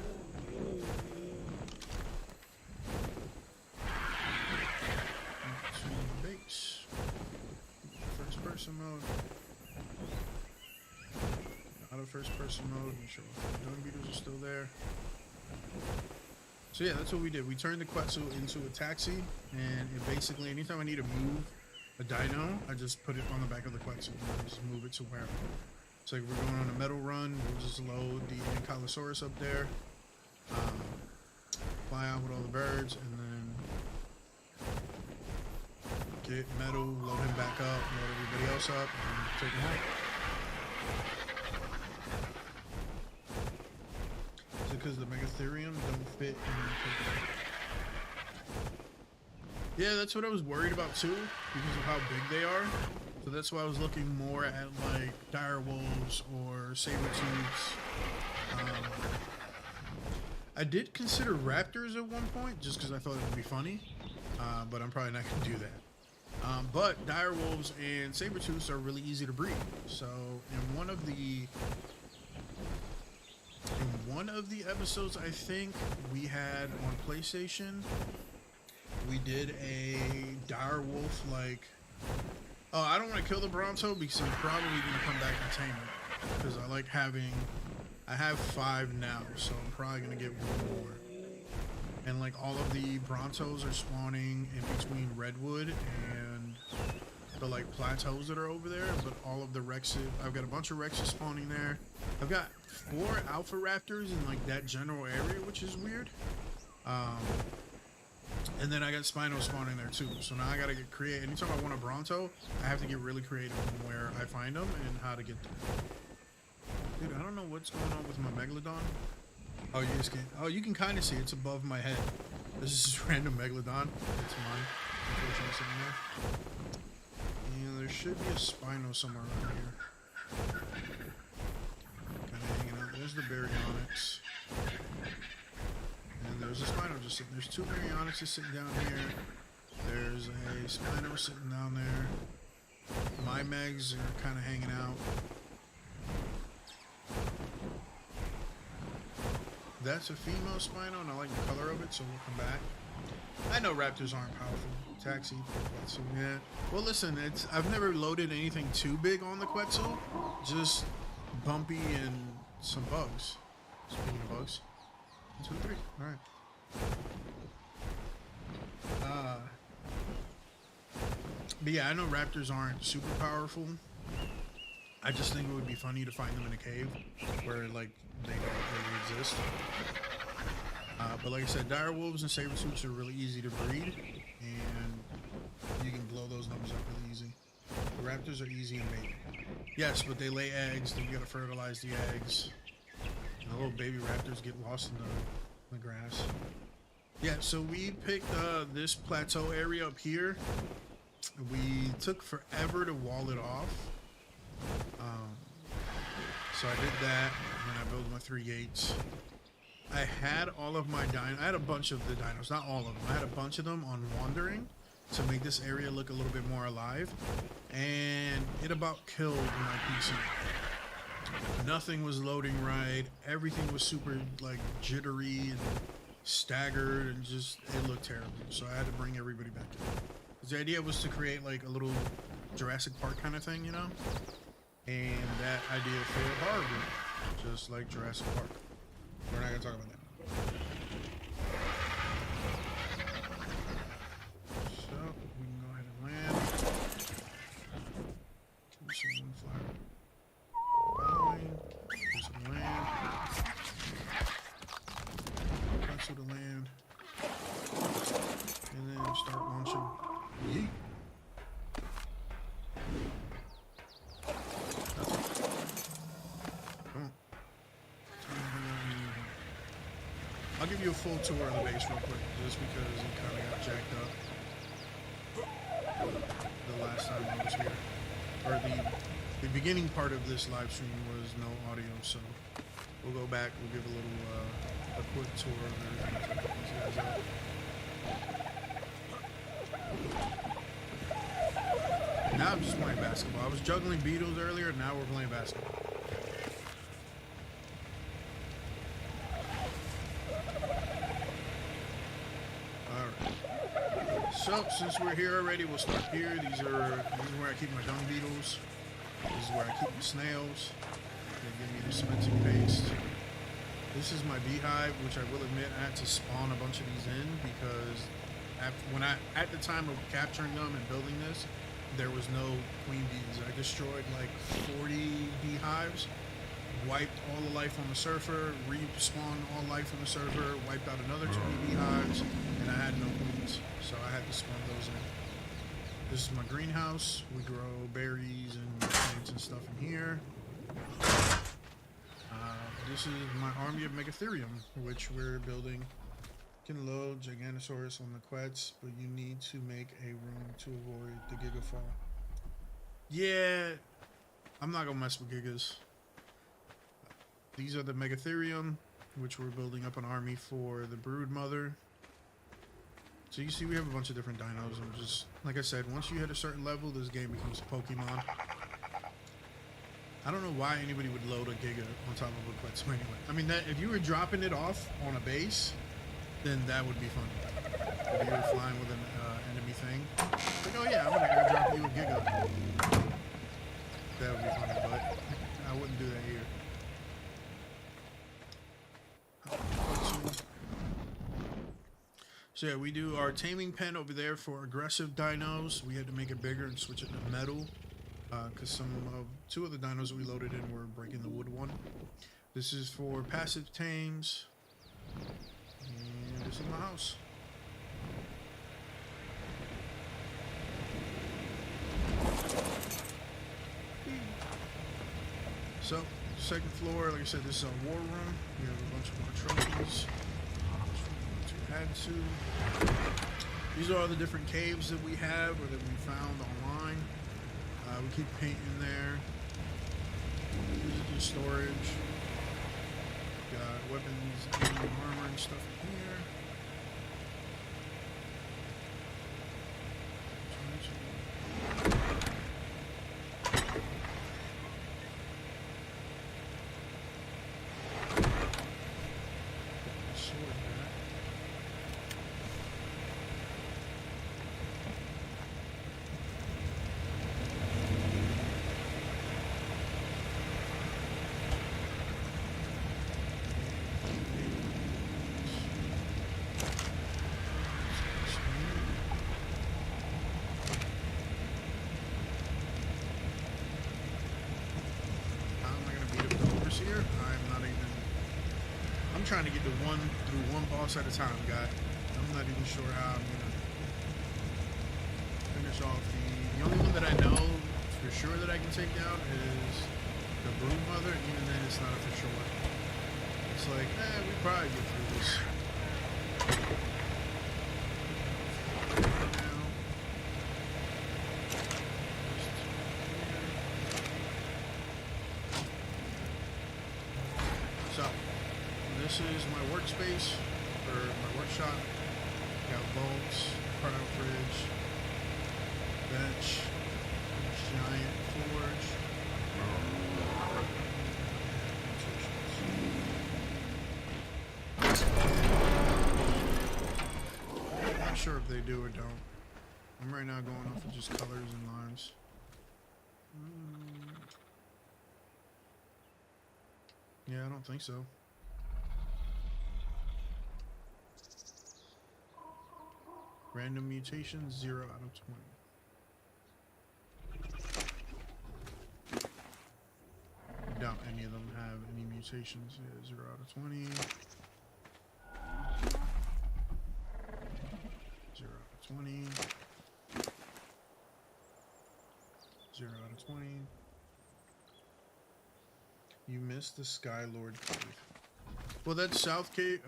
To base. First person mode. Out of first person mode. Make sure the dung beetles are still there. So yeah, that's what we did. We turned the Quetsu into a taxi, and it basically, anytime I need to move a dino, I just put it on the back of the Quetsu and just move it to wherever. So like, we're going on a metal run, we'll just load the Ankylosaurus up there, fly out with all the birds, and then get metal, load him back up, load everybody else up, and take him home. Is it because the Megatherium don't fit in the... Yeah, that's what I was worried about too, because of how big they are. So that's why I was looking more at like dire wolves or saber-tooths. I did consider raptors at one point, just because I thought it would be funny, but I'm probably not going to do that. But dire wolves and saber-tooths are really easy to breed. So in one of the episodes, I think we had on PlayStation, we did a dire wolf like... Oh, I don't want to kill the Bronto because he's probably going to come back and tame it. Because I like having... I have 5 now, so I'm probably going to get 1 more. And like all of the Brontos are spawning in between Redwood and the like plateaus that are over there. But all of the Rexes... I've got a bunch of Rexes spawning there. I've got 4 Alpha Raptors in like that general area, which is weird. And then I got Spino spawning there too. So now I gotta get creative. Anytime I want a Bronto, I have to get really creative on where I find them and how to get them. Dude, I don't know what's going on with my Megalodon. Oh, you just can't. Oh, you can kind of see it's above my head. This is just random Megalodon. It's mine. Unfortunately, sitting there. And there should be a Spino somewhere around here. Kind of hanging out. There's the Baryonyx. And there's a Spino just sitting. There's 2 Baryonyxes sitting down here. There's a Spino sitting down there. My Megs are kind of hanging out. That's a female Spino, and I like the color of it, so we'll come back. I know raptors aren't powerful. Taxi, Quetzal, yeah. Well, listen, I've never loaded anything too big on the Quetzal. Just bumpy and some bugs. Speaking of bugs. 1, 2, 3. Alright. But yeah, I know raptors aren't super powerful. I just think it would be funny to find them in a cave where like they don't really exist. But like I said, dire wolves and saber suits are really easy to breed, and you can blow those numbers up really easy. The raptors are easy and bait. Yes, but they lay eggs, then you gotta fertilize the eggs. And the little baby raptors get lost in the grass. Yeah, so we picked this plateau area up here. We took forever to wall it off. So I did that, and then I built my 3 gates. I had all of my I had a bunch of the dinos, not all of them. I had a bunch of them on wandering to make this area look a little bit more alive, and it about killed my PC. Nothing was loading right. Everything was super like jittery and staggered, and just it looked terrible. So I had to bring everybody back in. The idea was to create like a little Jurassic Park kind of thing, you know? And that idea failed horribly, just like Jurassic Park. We're not gonna talk about that. So we can go ahead and land. Give me some moonflower. Fine. There's some land. Cancel the land. And then start launching. Yeet. I'll give you a full tour of the base real quick, just because it kind of got jacked up the last time I was here. Or the beginning part of this live stream was no audio, so we'll go back, we'll give a little, a quick tour of everything to help these guys out. Now I'm just playing basketball. I was juggling beetles earlier, now we're playing basketball. So, since we're here already, we'll start here. This is where I keep my dung beetles. This is where I keep my snails. They give me the cementing paste. This is my beehive, which I will admit I had to spawn a bunch of these in because at the time of capturing them and building this, there was no queen bees. I destroyed like 40 beehives, wiped all the life on the surfer, respawned all life on the surfer, wiped out another 20 beehives, and I had no queens. So I had to spawn those in. This is my greenhouse. We grow berries and plants and stuff in here. This is my army of Megatherium, which we're building. You can load Giganosaurus on the Quetz, but you need to make a room to avoid the Gigafall. Yeah, I'm not gonna mess with Gigas. These are the Megatherium, which we're building up an army for the Brood Mother. So you see we have a bunch of different dinos, and just like I said, once you hit a certain level, this game becomes Pokemon. I don't know why anybody would load a Giga on top of a Quetzal anyway. I mean, that if you were dropping it off on a base, then that would be funny. If you were flying with an enemy thing, like, oh yeah, I'm gonna airdrop you a Giga. That would be funny, but I wouldn't do that here. So yeah, we do our taming pen over there for aggressive dinos. We had to make it bigger and switch it to metal because two of the dinos that we loaded in were breaking the wood one. This is for passive tames, and this is my house. So, second floor, like I said, this is our war room. We have a bunch of more trophies to add to. These are all the different caves that we have or that we found online. We keep paint in there. This is the storage. Got weapons and armor and stuff in here. through one boss at a time, guy. I'm not even sure how I'm gonna finish off the only one that I know for sure that I can take down is the Brood Mother. Even then, it's not a for sure. It's like, we probably get through this. So, this is my workspace, or my workshop. Got bolts, cryo fridge, bench, giant forge. I'm not sure if they do or don't. I'm right now going off of just colors and lines. Yeah, I don't think so. Random mutations, 0 out of 20. I doubt any of them have any mutations. Yeah, 0 out of 20. 0 out of 20. 0 out of 20. You missed the Skylord Cave. Well, that's South Cave.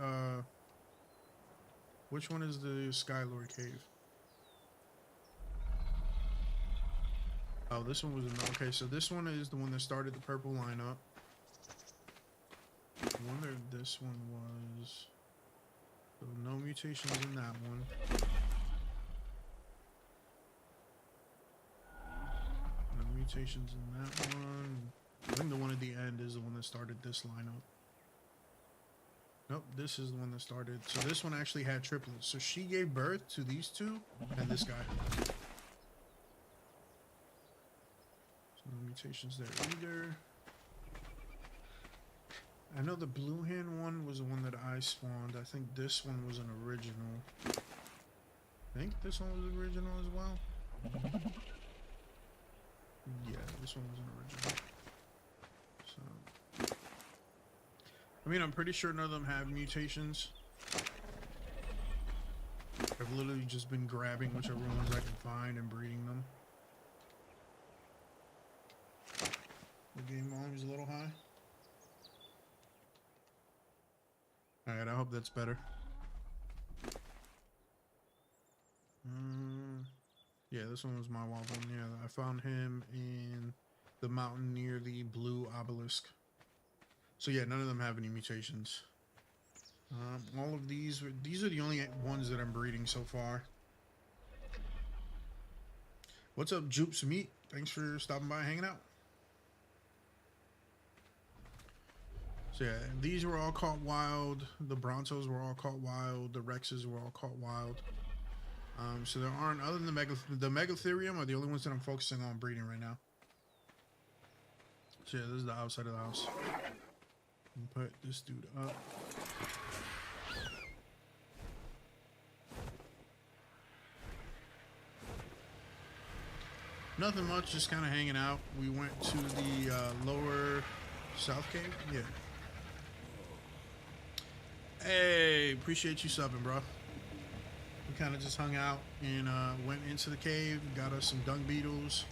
Which one is the Skylord Cave? Oh, this one was okay. So this one is the one that started the purple lineup. I wonder if this one was. So no mutations in that one. No mutations in that one. I think the one at the end is the one that started this lineup. Nope, this is the one that started. So this one actually had triplets. So she gave birth to these two and this guy. So no mutations there either. I know the blue hand one was the one that I spawned. I think this one was an original. I think this one was original as well. Yeah, this one was an original. So, I mean, I'm pretty sure none of them have mutations. I've literally just been grabbing whichever ones I can find and breeding them. The game volume is a little high. Alright, I hope that's better. Yeah, this one was my wild one. Yeah, I found him in the mountain near the blue obelisk. So yeah, none of them have any mutations. All of these are the only ones that I'm breeding so far. What's up, Jupes Meat? Thanks for stopping by, hanging out. So yeah, these were all caught wild. The Brontos were all caught wild. The Rexes were all caught wild. So there aren't, other than the Megatherium are the only ones that I'm focusing on breeding right now. So yeah, this is the outside of the house. Put this dude up. Nothing much, just kind of hanging out. We went to the lower South Cave. Yeah. Hey, appreciate you subbing, bro. We kind of just hung out and went into the cave, got us some dung beetles.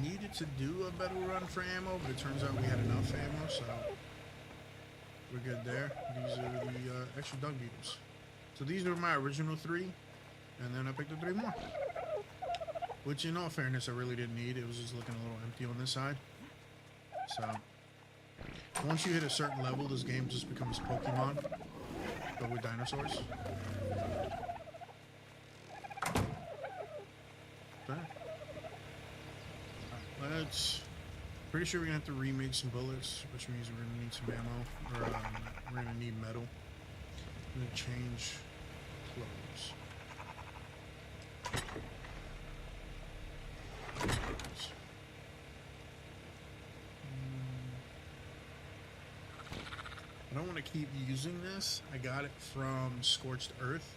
Needed to do a better run for ammo, but it turns out we had enough ammo, so we're good there. These are the extra dung beetles. So these were my original 3, and then I picked up 3 more. Which, in all fairness, I really didn't need. It was just looking a little empty on this side. So once you hit a certain level, this game just becomes Pokemon, but with dinosaurs. Okay. Let's. Pretty sure we're gonna have to remake some bullets, which means we're gonna need some ammo, or we're gonna need metal. I'm gonna change clothes. I don't want to keep using this. I got it from Scorched Earth.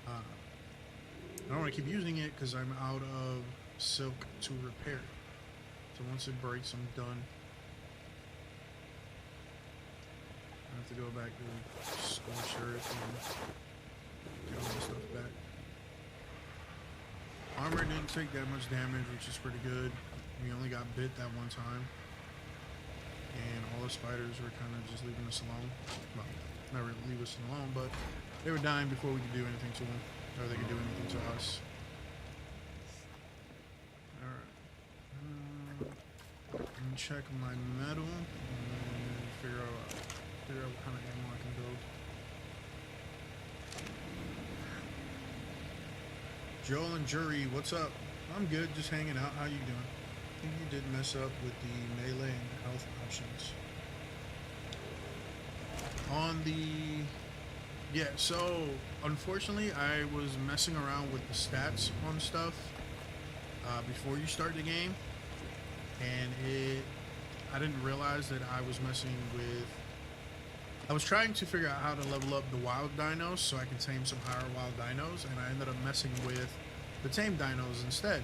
I don't want to keep using it because I'm out of silk to repair it. So once it breaks, I'm done. to go back to Scorched Earth and get all my stuff back. Armor didn't take that much damage, which is pretty good. We only got bit that one time. And all the spiders were kind of just leaving us alone. Well, not really leave us alone, but they were dying before we could do anything to them. Or they could do anything to us. Alright. Let me check my metal and figure out what kind of ammo I can build. Joel and Jury, what's up? I'm good, just hanging out. How you doing? I think you did mess up with the melee and health options. On the... Yeah, so unfortunately I was messing around with the stats on stuff before you start the game. And I didn't realize that I was messing with... I was trying to figure out how to level up the wild dinos so I can tame some higher wild dinos, and I ended up messing with the tame dinos instead.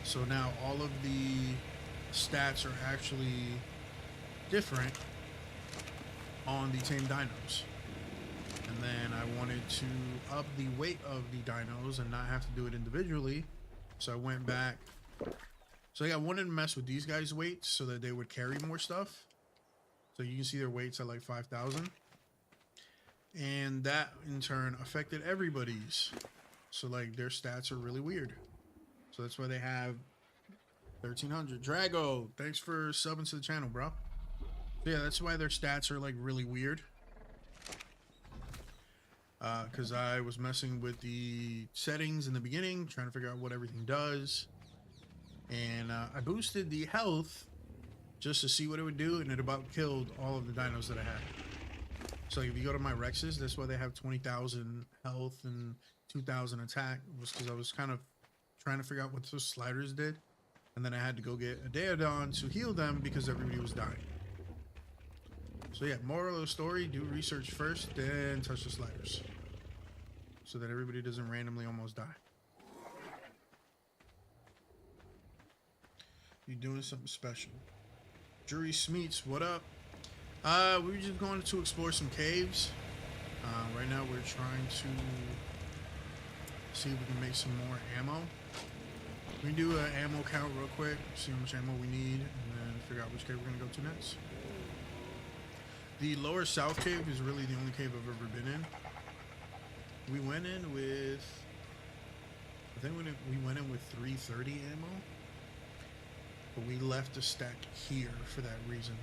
So now all of the stats are actually different on the tame dinos. And then I wanted to up the weight of the dinos and not have to do it individually. So I went back. So yeah, I wanted to mess with these guys' weights so that they would carry more stuff. So you can see their weights at like 5,000. And that in turn affected everybody's. So like their stats are really weird. So that's why they have 1,300. Drago, thanks for subbing to the channel, bro. So yeah, that's why their stats are like really weird. Because I was messing with the settings in the beginning, trying to figure out what everything does. And I boosted the health just to see what it would do, and it about killed all of the dinos that I had. So like, if you go to my Rexes, that's why they have 20,000 health and 2,000 attack, was because I was kind of trying to figure out what those sliders did. And then I had to go get a Daeodon to heal them because everybody was dying. So yeah, moral of the story, do research first, then touch the sliders. So that everybody doesn't randomly almost die. You doing something special. Jury Smeets, what up? We were just going to explore some caves. Right now we're trying to see if we can make some more ammo. We can do an ammo count real quick, see how much ammo we need, and then figure out which cave we're going to go to next. The lower south cave is really the only cave I've ever been in. We went in with... I think we went in with 330 ammo. But we left a stack here for that reason.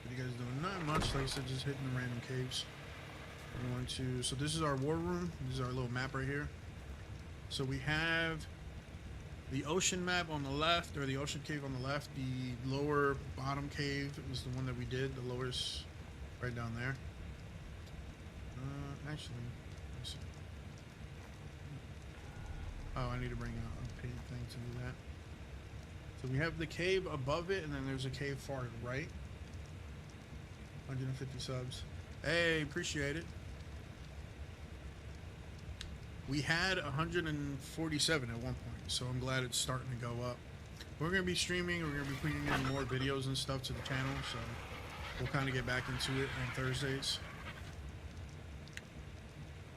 What are you guys doing? Not much, like I said, just hitting the random caves. We're going to... So this is our war room. This is our little map right here. So we have the ocean map on the left, or the ocean cave on the left. The lower bottom cave is the one that we did. The lowest right down there. Actually, let's see. Oh, I need to bring out a paint thing to do that. So we have the cave above it, and then there's a cave far right. 150 subs. Hey, appreciate it. We had 147 at one point, so I'm glad it's starting to go up. We're going to be streaming, we're going to be putting in more videos and stuff to the channel, so we'll kind of get back into it on Thursdays.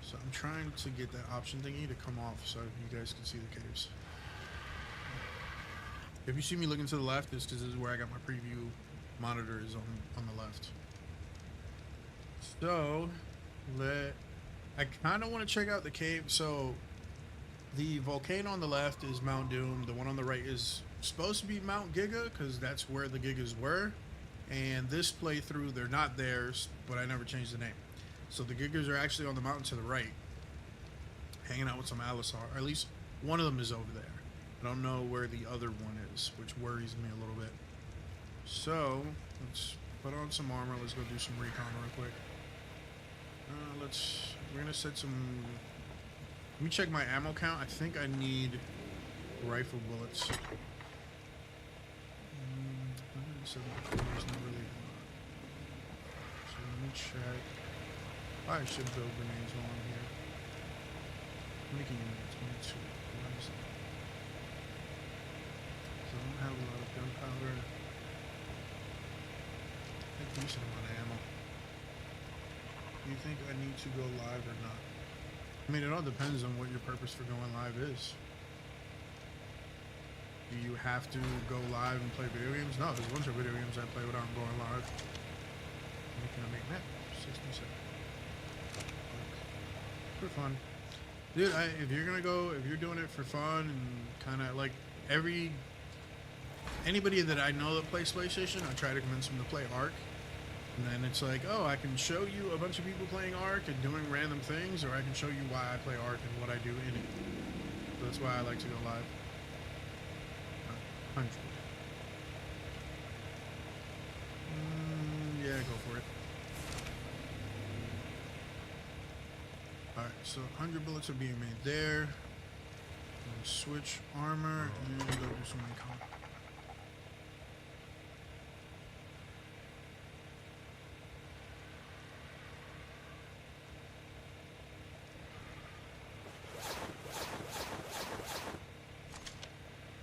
So I'm trying to get that option thingy to come off so you guys can see the caves. If you see me looking to the left, it's because this is where I got my preview monitor is on the left. So, I kind of want to check out the cave. So, the volcano on the left is Mount Doom. The one on the right is supposed to be Mount Giga, because that's where the Gigas were. And this playthrough, they're not theirs, but I never changed the name. So the Gigas are actually on the mountain to the right, hanging out with some Alisar. Or at least one of them is over there. I don't know where the other one is, which worries me a little bit. So, let's put on some armor. Let's go do some recon real quick. We're going to set some... Let me check my ammo count. I think I need rifle bullets. 174 is not really a lot. So let me check. I should build grenades while I'm here. I'm making 22. What is that? So I don't have a lot of gunpowder. I decent amount of ammo. Do you think I need to go live or not? I mean, it all depends on what your purpose for going live is. Do you have to go live and play video games? No, there's a bunch of video games I play without going live. Making a big map. 67. For fun. Dude, if you're gonna go, if you're doing it for fun and kind of like anybody that I know that plays PlayStation, I try to convince them to play Ark. And then it's like, oh, I can show you a bunch of people playing Ark and doing random things, or I can show you why I play Ark and what I do in it. So that's why I like to go live. 100. Yeah, go for it. Alright, so 100 bullets are being made there. Switch armor and go do some recon.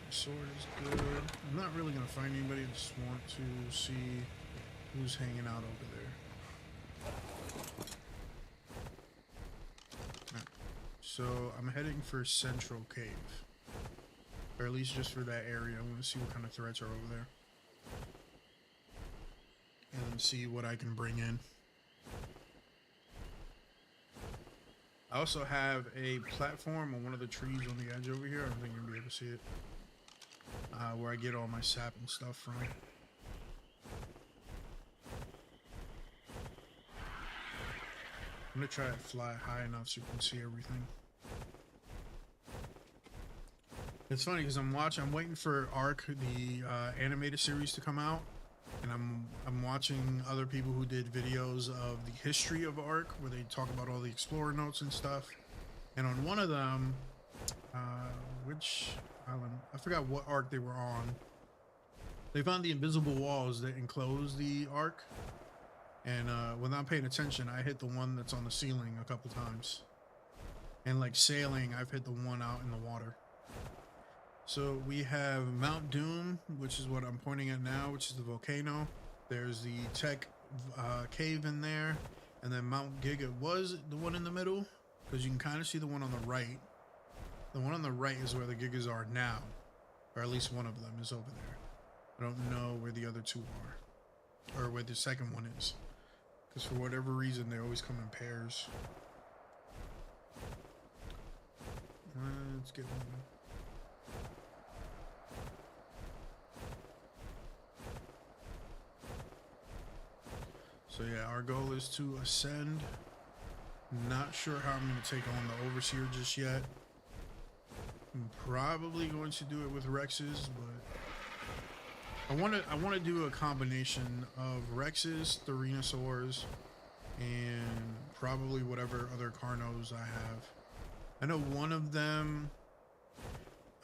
Sword is good. I'm not really gonna find anybody. I just want to see who's hanging out over there. Right. So I'm heading for Central Cave, or at least just for that area. I want to see what kind of threats are over there, and then see what I can bring in. I also have a platform on one of the trees on the edge over here. I don't think you're gonna be able to see it. Where I get all my sap and stuff from. I'm gonna try to fly high enough so you can see everything. It's funny because I'm waiting for Ark, the animated series, to come out, and I'm watching other people who did videos of the history of Ark, where they talk about all the explorer notes and stuff. And on one of them, which island? I forgot what Ark they were on. They found the invisible walls that enclose the Ark, and without paying attention, I hit the one that's on the ceiling a couple times. And like sailing, I've hit the one out in the water. So we have Mount Doom, which is what I'm pointing at now, which is the volcano. There's the tech cave in there, and then Mount Giga was the one in the middle, because you can kind of see the one on the right. The one on the right is where the Gigas are now, or at least one of them is over there. I don't know where the other two are, or where the second one is, because for whatever reason they always come in pairs. Let's get one. So yeah, our goal is to ascend. Not sure how I'm going to take on the Overseer just yet. I'm probably going to do it with Rexes, but I want to do a combination of Rexes, Therinosaurs, and probably whatever other Carnos I have. I know one of them,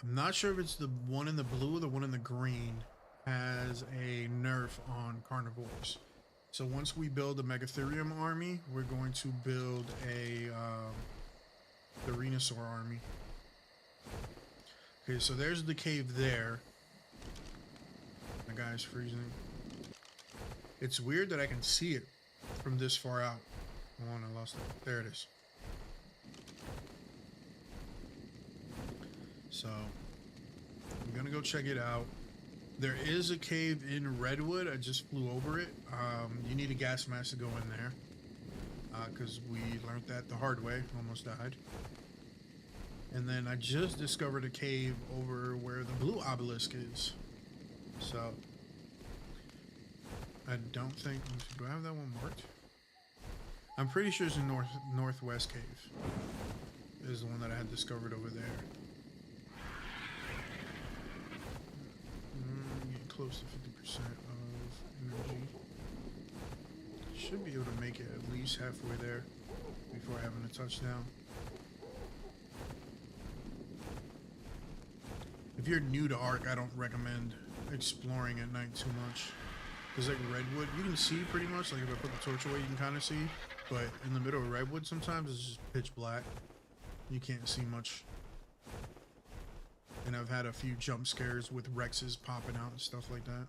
I'm not sure if it's the one in the blue or the one in the green, has a nerf on carnivores. So once we build a Megatherium army, we're going to build a Therinosaur army. Okay, so there's the cave there. The guy's freezing. It's weird that I can see it from this far out. Hold on, I lost it. There it is. So I'm gonna go check it out. There is a cave in Redwood. I just flew over it. You need a gas mask to go in there, because we learned that the hard way. Almost died. And then I just discovered a cave over where the blue obelisk is. So I don't think, do I have that one marked? I'm pretty sure it's a northwest cave. Is the one that I had discovered over there. Getting close to 50% of energy. Should be able to make it at least halfway there before having a touchdown. If you're new to Ark, I don't recommend exploring at night too much. Because like Redwood, you can see pretty much, like if I put the torch away, you can kind of see. But in the middle of Redwood, sometimes it's just pitch black. You can't see much. And I've had a few jump scares with Rexes popping out and stuff like that.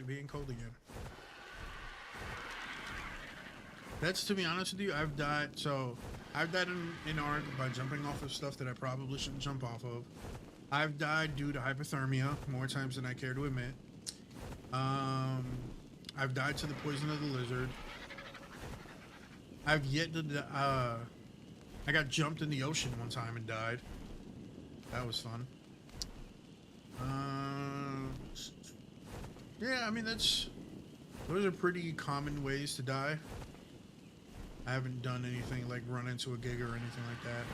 to being cold again. That's, to be honest with you, I've died in Ark by jumping off of stuff that I probably shouldn't jump off of. I've died due to hypothermia more times than I care to admit. I've died to the poison of the lizard. I've yet to, I got jumped in the ocean one time and died. That was fun. Yeah, I mean, those are pretty common ways to die. I haven't done anything like run into a giga or anything like that.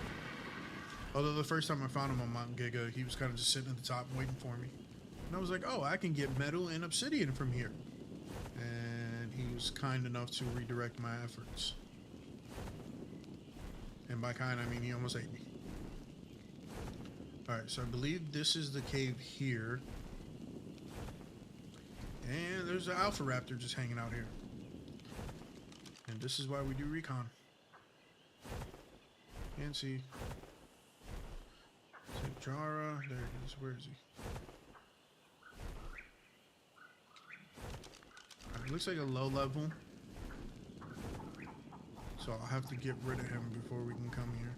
Although the first time I found him on Mount Giga, he was kind of just sitting at the top waiting for me. And I was like, oh, I can get metal and obsidian from here. And he was kind enough to redirect my efforts. And by kind, I mean he almost ate me. Alright, so I believe this is the cave here. And there's an alpha raptor just hanging out here. And this is why we do recon. Can't see. Jara, there he is. Where is he? It looks like a low level. So I'll have to get rid of him before we can come here.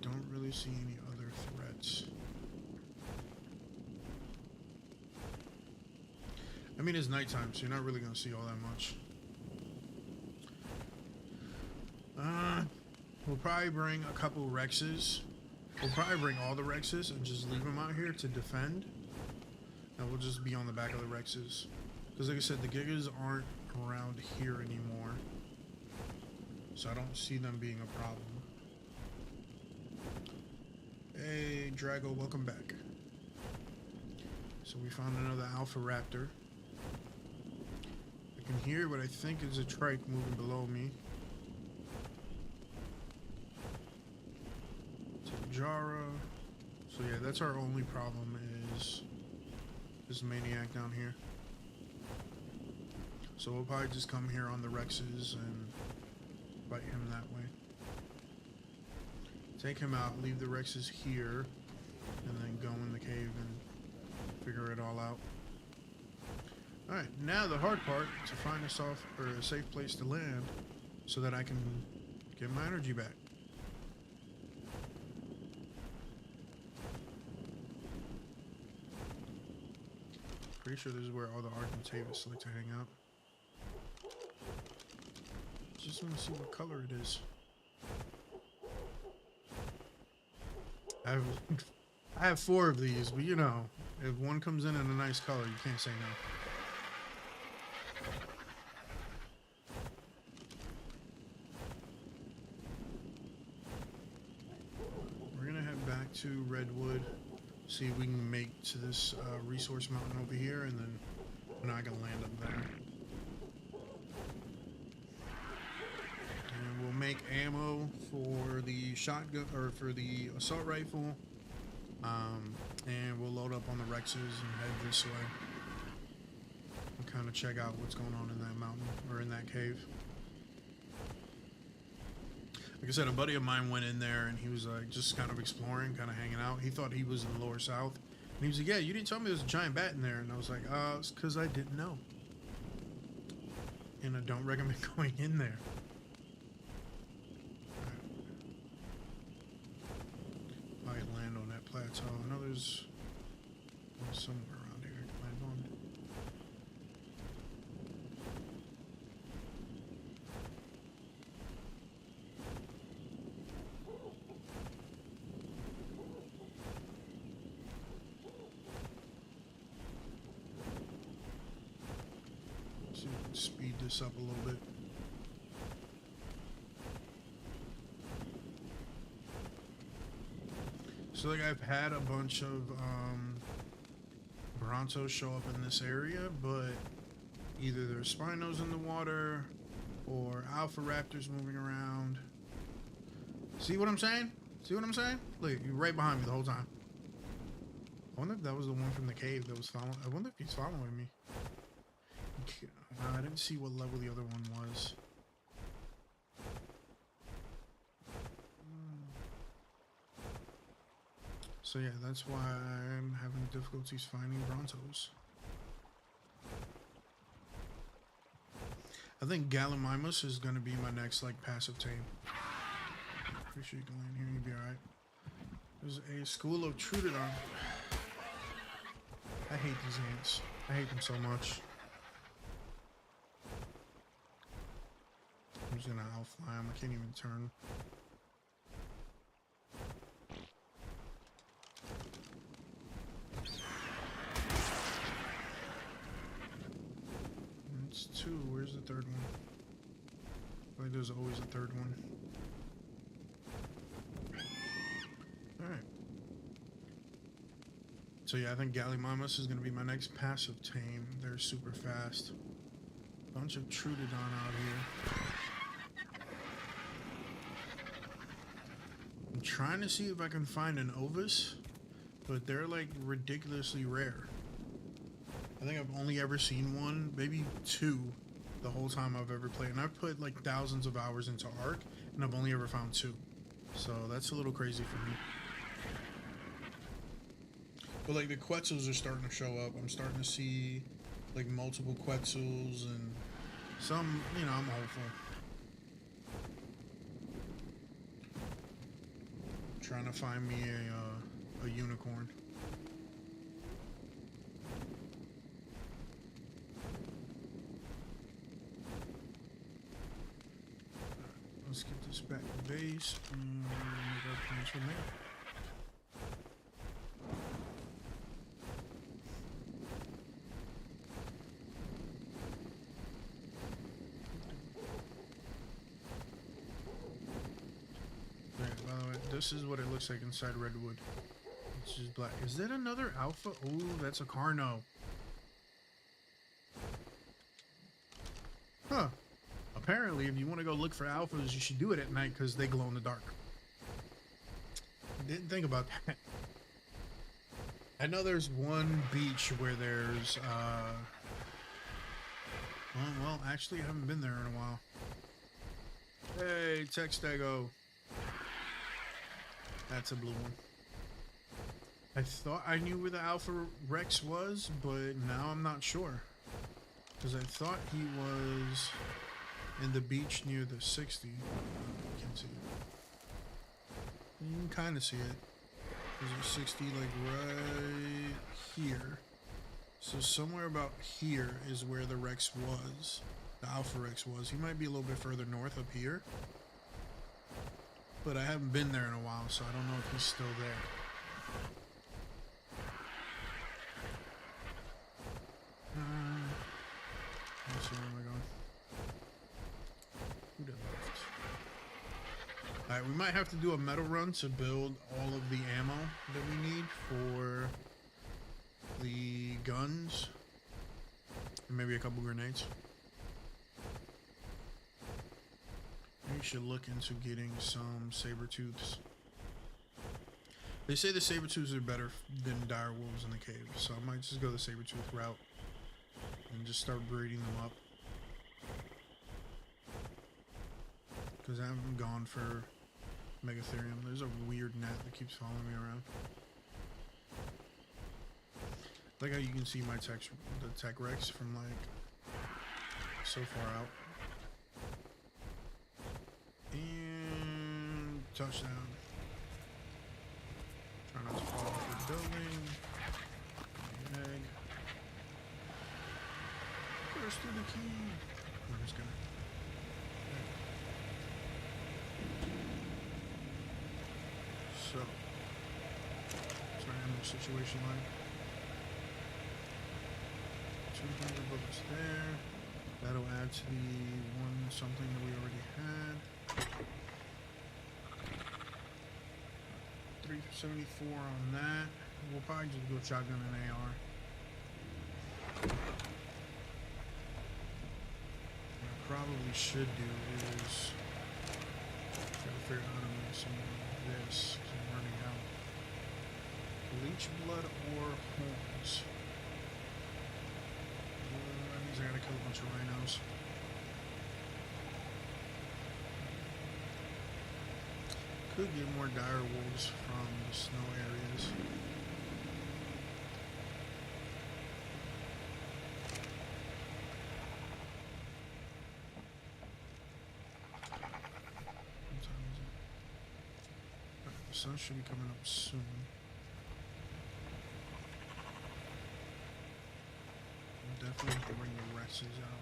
Don't really see any other threats. I mean, it's nighttime, so you're not really going to see all that much. We'll probably bring a couple Rexes. We'll probably bring all the Rexes and just leave them out here to defend. And we'll just be on the back of the Rexes. Because like I said, the Gigas aren't around here anymore. So I don't see them being a problem. Hey, Drago, welcome back. So we found another Alpha Raptor. I can hear what I think is a trike moving below me. Jara. So yeah, that's our only problem is this maniac down here. So we'll probably just come here on the Rexes and fight him that way. Take him out, leave the Rexes here, and then go in the cave and figure it all out. Alright, now the hard part, to find a safe place to land so that I can get my energy back. Pretty sure this is where all the Argentavis like to hang out. Just want to see what color it is. I have 4 of these, but you know, if one comes in a nice color, you can't say no. We're gonna head back to Redwood. See if we can make to this resource mountain over here, and then we're not gonna land up there. And we'll make ammo for the shotgun or for the assault rifle, and we'll load up on the Rexes and head this way and kind of check out what's going on in that mountain or in that cave. Like I said, a buddy of mine went in there and he was like just kind of exploring, kind of hanging out. He thought he was in the lower south. And he was like, yeah, you didn't tell me there's a giant bat in there. And I was like, it's because I didn't know. And I don't recommend going in there. Right. I land on that plateau. I know there's somewhere around here I can land on. Speed this up a little bit. So like I've had a bunch of Brontos show up in this area, but either there's Spinos in the water or Alpha Raptors moving around. See what I'm saying? See what I'm saying? Look, you're right behind me the whole time. I wonder if that was the one from the cave that was following. I wonder if he's following me. I didn't see what level the other one was. So yeah, that's why I'm having difficulties finding Brontos. I think Gallimimus is gonna be my next like passive tame. Pretty sure you can land here and you'll be alright. There's a school of Troododon. I hate these ants. I hate them so much. I'm just gonna outfly them. I can't even turn. It's two. Where's the third one? Like there's always a third one. Alright. So yeah, I think Gallimimus is going to be my next passive tame. They're super fast. Bunch of Troododon out here. I'm trying to see if I can find an Ovis, but they're like ridiculously rare. I think I've only ever seen one, maybe two, the whole time I've ever played. And I've put like thousands of hours into Ark, and I've only ever found two. So that's a little crazy for me. But like the Quetzals are starting to show up. I'm starting to see like multiple Quetzals and some, you know, I'm hopeful. Trying to find me a unicorn. Let's get this back to base and make our plans from there. By the way, this is what it looks like inside Redwood. It's just black. Is that another alpha? Oh, that's a Carno. Huh. Apparently, if you want to go look for alphas, you should do it at night because they glow in the dark. Didn't think about that. I know there's one beach where there's, well, actually, I haven't been there in a while. Hey, Textago. That's a blue one. I thought I knew where the Alpha Rex was, but now I'm not sure. Because I thought he was in the beach near the 60. You can't see it. You can kind of see it. There's a 60 like right here. So somewhere about here is where the Rex was. The Alpha Rex was. He might be a little bit further north up here. But I haven't been there in a while, so I don't know if he's still there. Let's see, where am I going? Who did left? Alright, we might have to do a metal run to build all of the ammo that we need for the guns. And maybe a couple grenades. We should look into getting some saber-tooths. They say the saber-tooths are better than dire wolves in the cave, so I might just go the saber-tooth route and just start breeding them up. Because I haven't gone for Megatherium. There's a weird net that keeps following me around. Like how you can see my the Tech Rex from like so far out. And touchdown. Try not to fall off the building. Egg. First to the key. I'm just gonna. So, what's our ammo situation like? 200 bullets there. That'll add to the one something that we already had. 374 on that. We'll probably just go shotgun and AR. What I probably should do is try to figure out how to make some of this because I'm running out. Leech blood or horns. That means I gotta kill a bunch of rhinos. Could get more dire wolves from the snow areas. What time is it? Alright, the sun should be coming up soon. Definitely have to bring the Rexes out.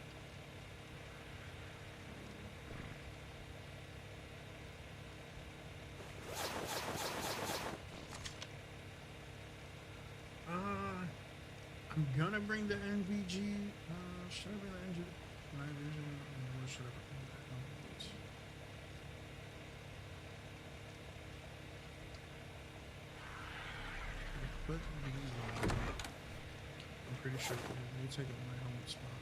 I'm gonna bring the NVG. Should I bring the NVG? Night vision? Or should I bring that? Put these on. I'm pretty sure we'll take it on my helmet spot.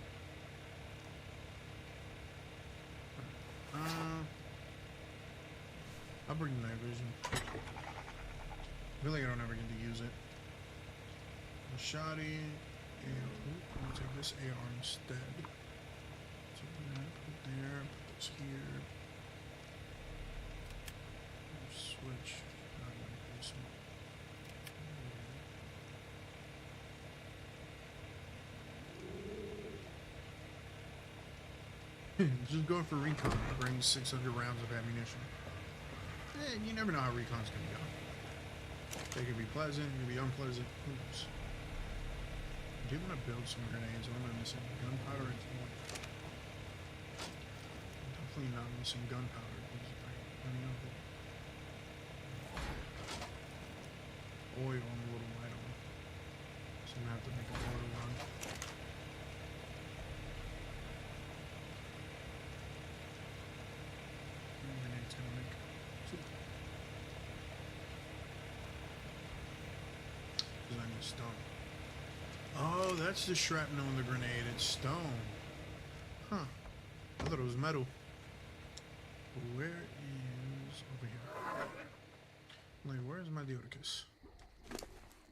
I'll bring the night vision. I feel like I don't ever get to use it. Machete, and I'm gonna take this AR instead. So I'm gonna put it there, put this here. Switch. Not like this one. Just going for recon. Bring 600 rounds of ammunition. You never know how recon's gonna go. They could be pleasant, they could be unpleasant. Who knows? I do want to build some grenades. What am I missing? Gunpowder and oil. Definitely not missing gunpowder because I have plenty of it. Oil I'm a little light on. So I'm gonna have to make an oil run. Grenade's gonna make two. Because I need stone. Oh, that's the shrapnel in the grenade. It's stone. Huh. I thought it was metal. Where is... over here. Like, where's my Deodicus?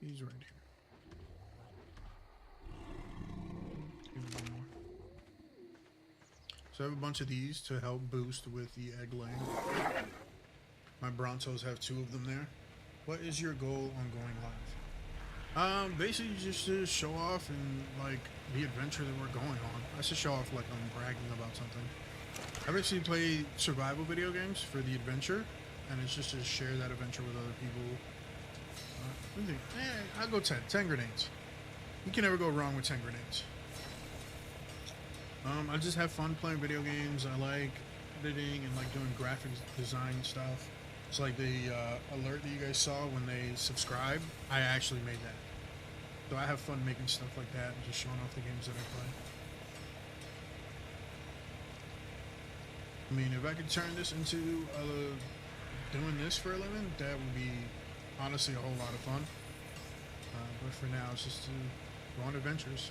He's right here. Give me one more. So I have a bunch of these to help boost with the egg laying. My Brontos have 2 of them there. What is your goal on going live? Basically just to show off and like the adventure that we're going on. I should show off like I'm bragging about something. I basically play survival video games for the adventure, and it's just to share that adventure with other people. I'll go 10 grenades. You can never go wrong with 10 grenades. I just have fun playing video games. I like editing and like doing graphic design stuff. It's like the alert that you guys saw when they subscribe. I actually made that. So I have fun making stuff like that and just showing off the games that I play. I mean, if I could turn this into doing this for a living, that would be honestly a whole lot of fun. But for now, it's just to go on adventures.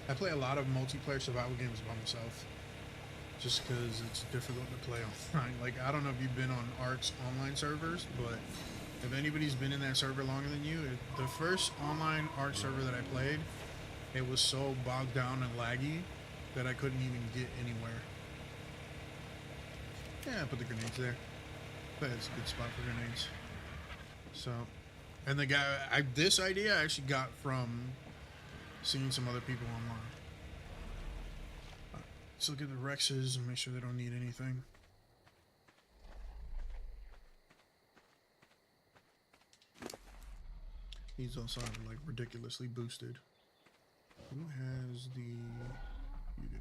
I play a lot of multiplayer survival games by myself. Just because it's difficult to play online. Like, I don't know if you've been on Ark's online servers, but if anybody's been in that server longer than you, the first online Ark server that I played, it was so bogged down and laggy that I couldn't even get anywhere. Yeah, I put the grenades there. But it's a good spot for grenades. So, and the guy, this idea I actually got from seeing some other people online. Let's look at the Rexes and make sure they don't need anything. These also have like ridiculously boosted. Who has the... You do.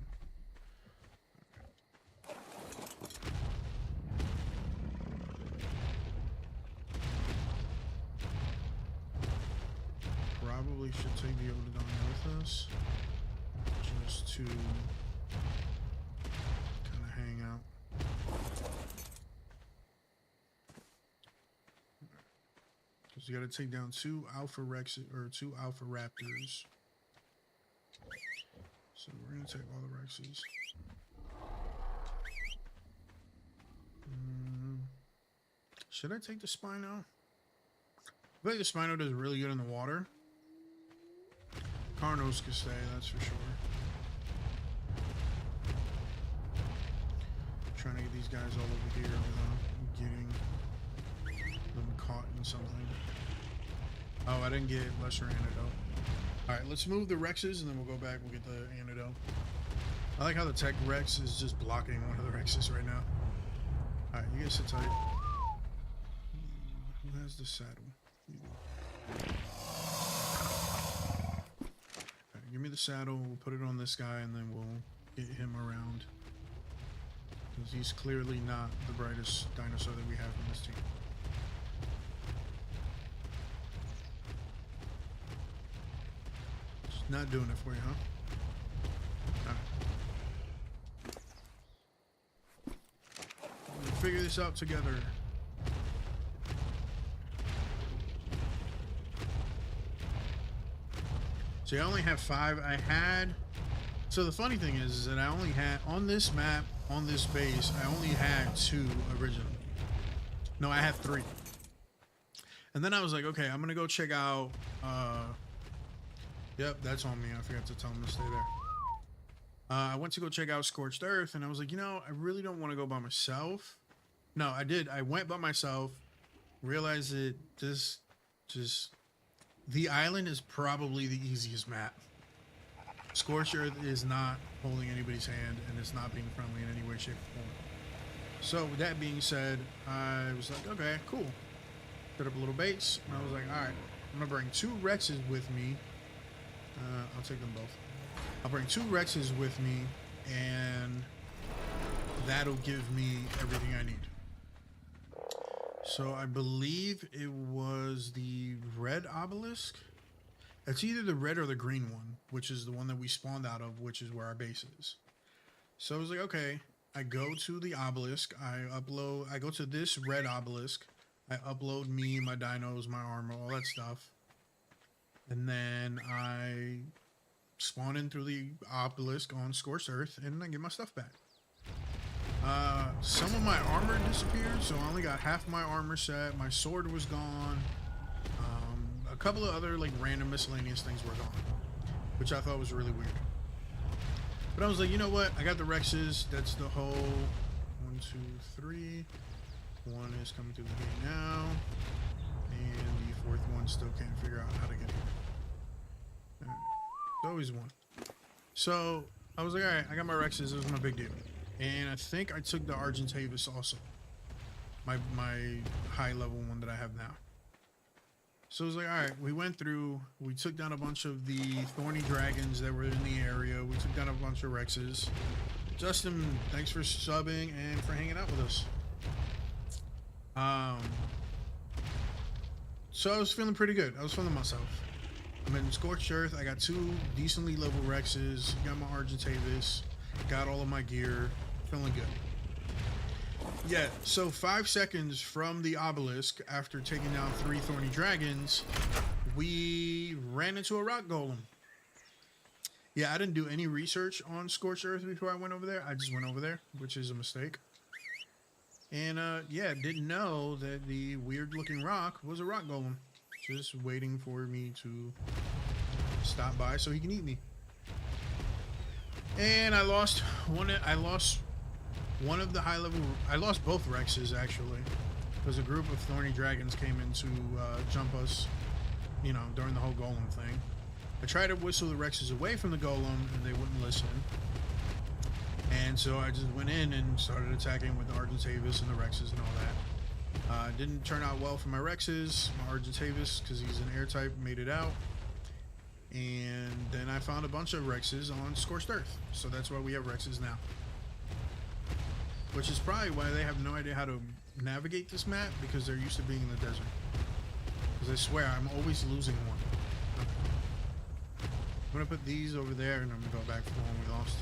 Probably should take the Odidon with us. Just to... hang out. Because you gotta take down 2 Alpha Rex or 2 Alpha Raptors. So we're gonna take all the Rexes. Should I take the Spino? I feel like the Spino does really good in the water. Carnos can stay, that's for sure. Trying to get these guys all over here without getting them caught in something. Oh, I didn't get lesser antidote. Alright, let's move the Rexes and then we'll go back. We'll get the antidote. I like how the tech Rex is just blocking one of the Rexes right now. Alright, you guys sit tight. Who has the saddle? Alright, give me the saddle. We'll put it on this guy and then we'll get him around. Because he's clearly not the brightest dinosaur that we have in this team. Just not doing it for you, huh? Alright. We'll figure this out together. So I only have 5. So the funny thing is that I only had, on this map, on this base, I only had 2 originally. No, I have 3. And then I was like, okay, I'm gonna go check out, yep, that's on me. I forgot to tell him to stay there. I went to go check out Scorched Earth, and I was like, you know, I really don't want to go by myself. No, I did. I went by myself, realized that the island is probably the easiest map. Scorched Earth is not holding anybody's hand, and it's not being friendly in any way, shape, or form. So with that being said, I was like, okay, cool. Put up a little base, and I was like, all right, I'm gonna bring 2 Rexes with me. I'll take them both. I'll bring 2 Rexes with me, and that'll give me everything I need. So I believe it was the red obelisk. It's either the red or the green one, which is the one that we spawned out of, which is where our base is. So I was like, okay, I go to the obelisk. I go to this red obelisk. I upload me, my dinos, my armor, all that stuff. And then I spawn in through the obelisk on Scorched Earth, and I get my stuff back. Some of my armor disappeared, so I only got half my armor set. My sword was gone. A couple of other like random miscellaneous things were gone, which I thought was really weird. But I was like, you know what? I got the Rexes. That's the whole 1, 2, 3. One is coming through the gate now, and the 4th one still can't figure out how to get here. Right. There's always one. So I was like, all right, I got my Rexes. It was no big deal. And I think I took the Argentavis also, my high level one that I have now. So I was like, all right, we went through, we took down a bunch of the thorny dragons that were in the area. We took down a bunch of Rexes. Justin, thanks for subbing and for hanging out with us. So I was feeling pretty good. I was feeling myself. I'm in Scorched Earth. I got 2 decently level Rexes. Got my Argentavis. Got all of my gear. Feeling good. Yeah, so 5 seconds from the obelisk, after taking down 3 thorny dragons, we ran into a rock golem. Yeah, I didn't do any research on Scorched Earth before I went over there. I just went over there, which is a mistake. And yeah, didn't know that the weird looking rock was a rock golem. Just waiting for me to stop by so he can eat me. And I lost one of the high level, I lost both Rexes actually. Because a group of thorny dragons came in to jump us, you know, during the whole golem thing. I tried to whistle the Rexes away from the golem and they wouldn't listen. And so I just went in and started attacking with the Argentavis and the Rexes and all that. Didn't turn out well for my Rexes. My Argentavis, because he's an air type, made it out. And then I found a bunch of Rexes on Scorched Earth. So that's why we have Rexes now. Which is probably why they have no idea how to navigate this map, because they're used to being in the desert. Because I swear, I'm always losing one. Okay. I'm going to put these over there, and I'm going to go back for the one we lost.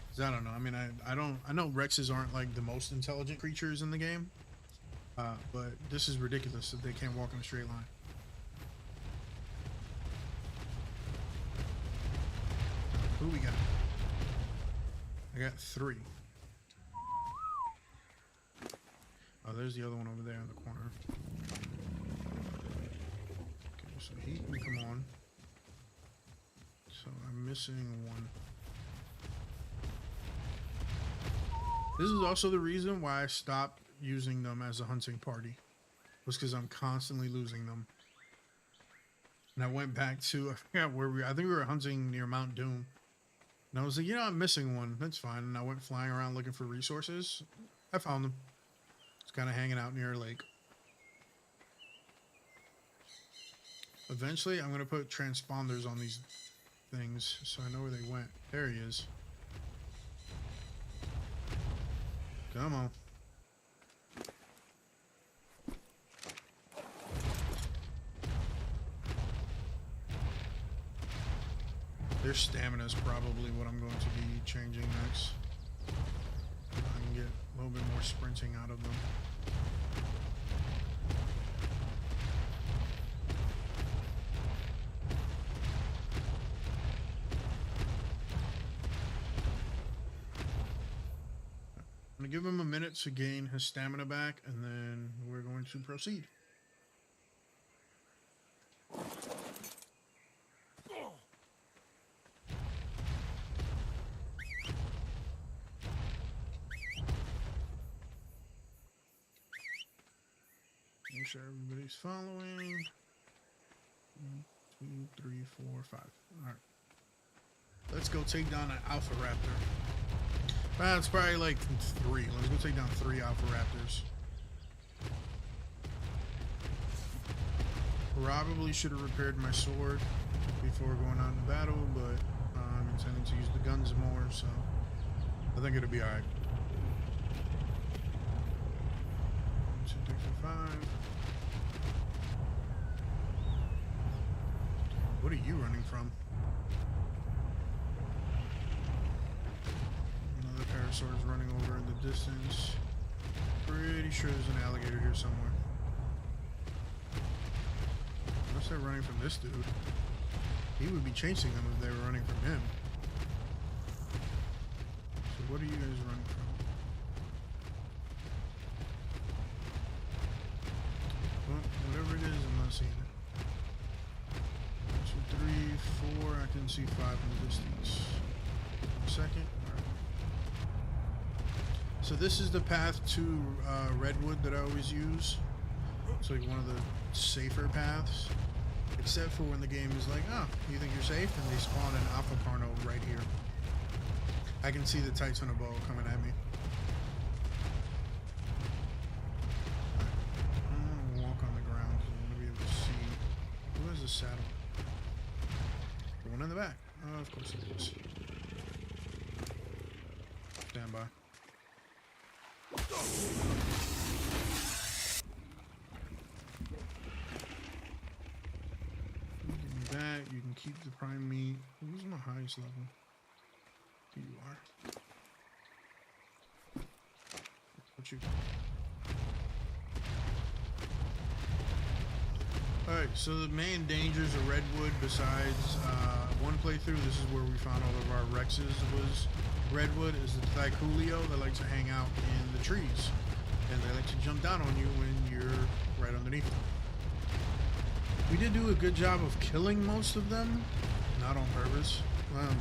Because I don't know. I mean, I know Rexes aren't like the most intelligent creatures in the game. But this is ridiculous that they can't walk in a straight line. Who we got? I got 3. Oh, there's the other one over there in the corner. Okay, so he can come on. So I'm missing one. This is also the reason why I stopped using them as a hunting party. Was because I'm constantly losing them. And I went back to, I forgot where I think we were hunting near Mount Doom. And I was like, you know, I'm missing one. That's fine. And I went flying around looking for resources. I found them. It's kind of hanging out near a lake. Eventually, I'm going to put transponders on these things so I know where they went. There he is. Come on. Their stamina is probably what I'm going to be changing next. I can get a little bit more sprinting out of them. I'm going to give him a minute to gain his stamina back, and then we're going to proceed. Make sure everybody's following. 1, 2, 3, 4, 5. Alright. Let's go take down an Alpha Raptor. It's probably like 3. Let's go take down 3 Alpha Raptors. Probably should have repaired my sword before going out into battle, but I'm intending to use the guns more, so I think it'll be alright. 1, 2, 3, 4, 5. What are you running from? Another Parasaur is running over in the distance. Pretty sure there's an alligator here somewhere. Unless they're running from this dude. He would be chasing them if they were running from him. So what are you guys running from? Well, whatever it is, I'm not seeing it. 1, 2, 3, 4. I can see 5 in the distance. 1 second. Alright. So this is the path to Redwood that I always use. It's like one of the safer paths. Except for when the game is like, oh, you think you're safe? And they spawn an Alpha Carno right here. I can see the Titan bow coming at me. I'm gonna walk on the ground because I want to be able to see. Who has the saddle? The one in the back. Oh, of course it is. Stand by. Give me that. You can keep the prime meat. Who's my highest level? Here you are. What you? Alright, so the main dangers of Redwood, besides one playthrough, this is where we found all of our Rexes, was Redwood, is the Thycoolio that like to hang out in the trees. And they like to jump down on you when you're right underneath them. We did do a good job of killing most of them. Not on purpose. Well,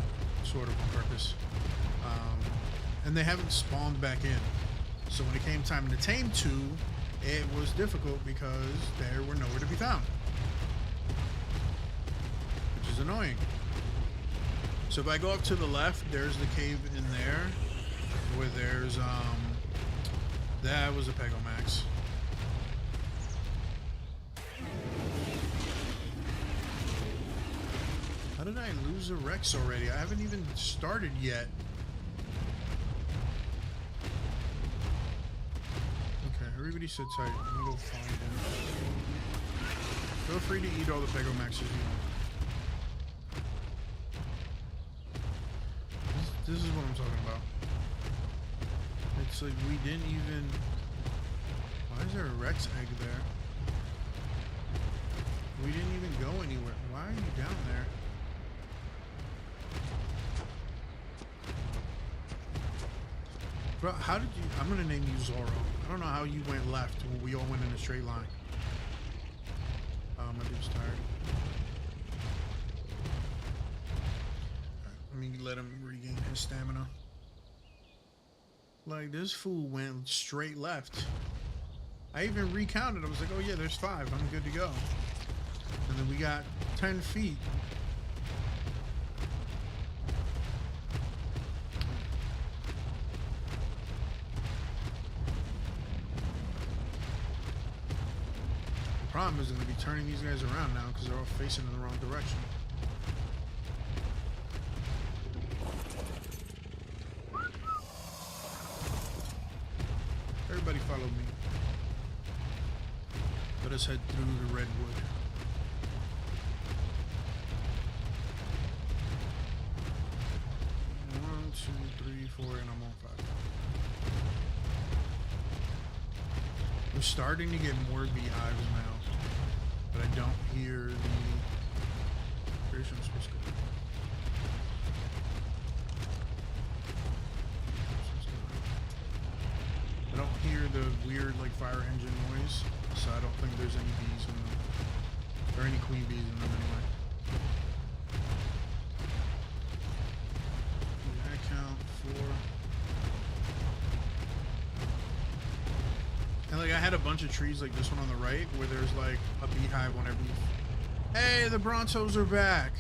sort of on purpose. And they haven't spawned back in. So when it came time to tame 2, it was difficult because they were nowhere to be found. Which is annoying. So if I go up to the left, there's the cave in there. Where there's, that was a Pegomax. How did I lose a Rex already? I haven't even started yet. Okay, everybody sit tight. Let me go find him. Feel free to eat all the Pegomaxes you want. This is what I'm talking about. It's like we didn't even... Why is there a Rex egg there? We didn't even go anywhere. Why are you down there? Bro, how did you... I'm gonna name you Zorro. I don't know how you went left when we all went in a straight line. My dude's tired. Right, let me let him regain his stamina. Like, this fool went straight left. I even recounted. I was like, oh yeah, there's 5. I'm good to go. And then we got 10 feet. The problem is going to be turning these guys around now because they're all facing in the wrong direction. Everybody follow me. Let us head through the redwood. One, 2, 3, 4, and I'm on 5. I'm starting to get more beehives now, but I don't hear the... Here's where I'm supposed to go. I don't hear the weird like fire engine noise, so I don't think there's any bees in them, or any queen bees in them anyway. I count 4. And like I had a bunch of trees like this one on the right where there's like a beehive on every... Hey, the Brontos are back!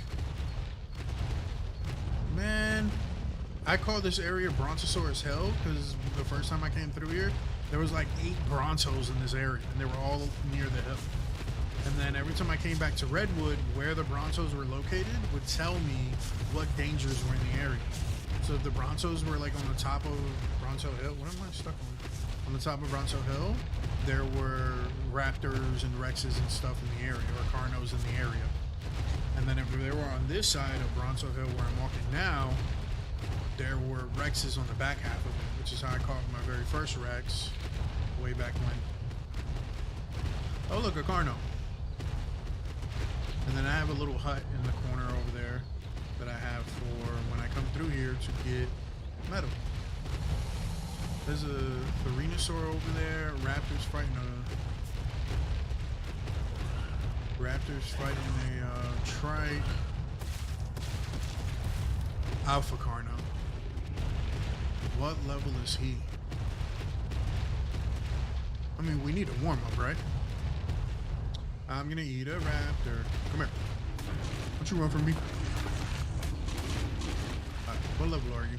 Man, I call this area Brontosaurus Hill because the first time I came through here, there was like 8 Brontos in this area, and they were all near the hill. And then every time I came back to Redwood, where the Brontos were located would tell me what dangers were in the area. So if the Brontos were like on the top of Bronto Hill, what am I stuck on? On the top of Bronto Hill, there were raptors and rexes and stuff in the area, or carnos in the area. And then if they were on this side of Bronto Hill where I'm walking now, there were rexes on the back half of it, which is how I caught my very first rex way back when. Oh look, a carno. And then I have a little hut in the corner over there that I have for when I come through here to get metal. There's a Venusaur over there, raptors fighting a trike. Alpha Carno. What level is he? I mean, we need a warm-up, right? I'm gonna eat a raptor. Come here. Don't you run from me. What level are you?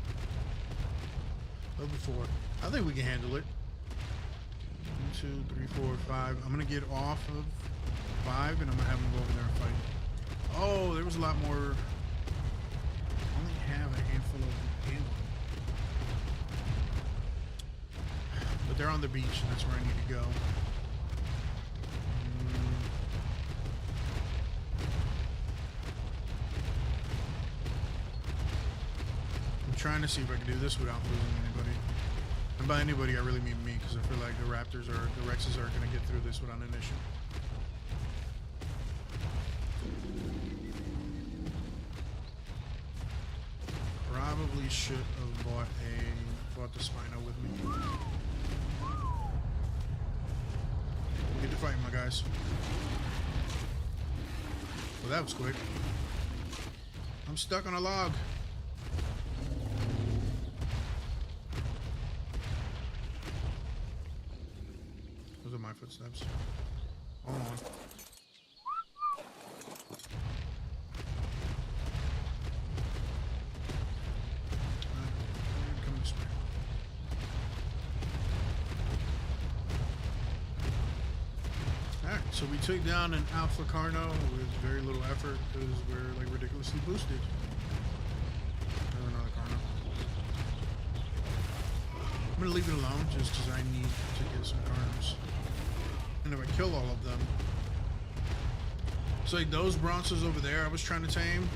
Level 4. I think we can handle it. 1, 2, 3, 4, 5. I'm gonna get off of 5 and I'm gonna have him go over there and fight. Oh, there was a lot more. I only have a handful of handling. But they're on the beach and that's where I need to go. I'm trying to see if I can do this without losing anybody. And by anybody, I really mean me, because I feel like the raptors or the rexes are going to get through this without an issue. Probably should have bought the Spino with me. Get to fighting, my guys. Well, that was quick. I'm stuck on a log. Those are my footsteps. Hold on. Come this way. Alright, so we took down an Alpha Carno with very little effort because we're like ridiculously boosted. Another Carno. I'm gonna leave it alone just because I need to get some Carnos. And if I kill all of them, so like those Bronzos over there I was trying to tame,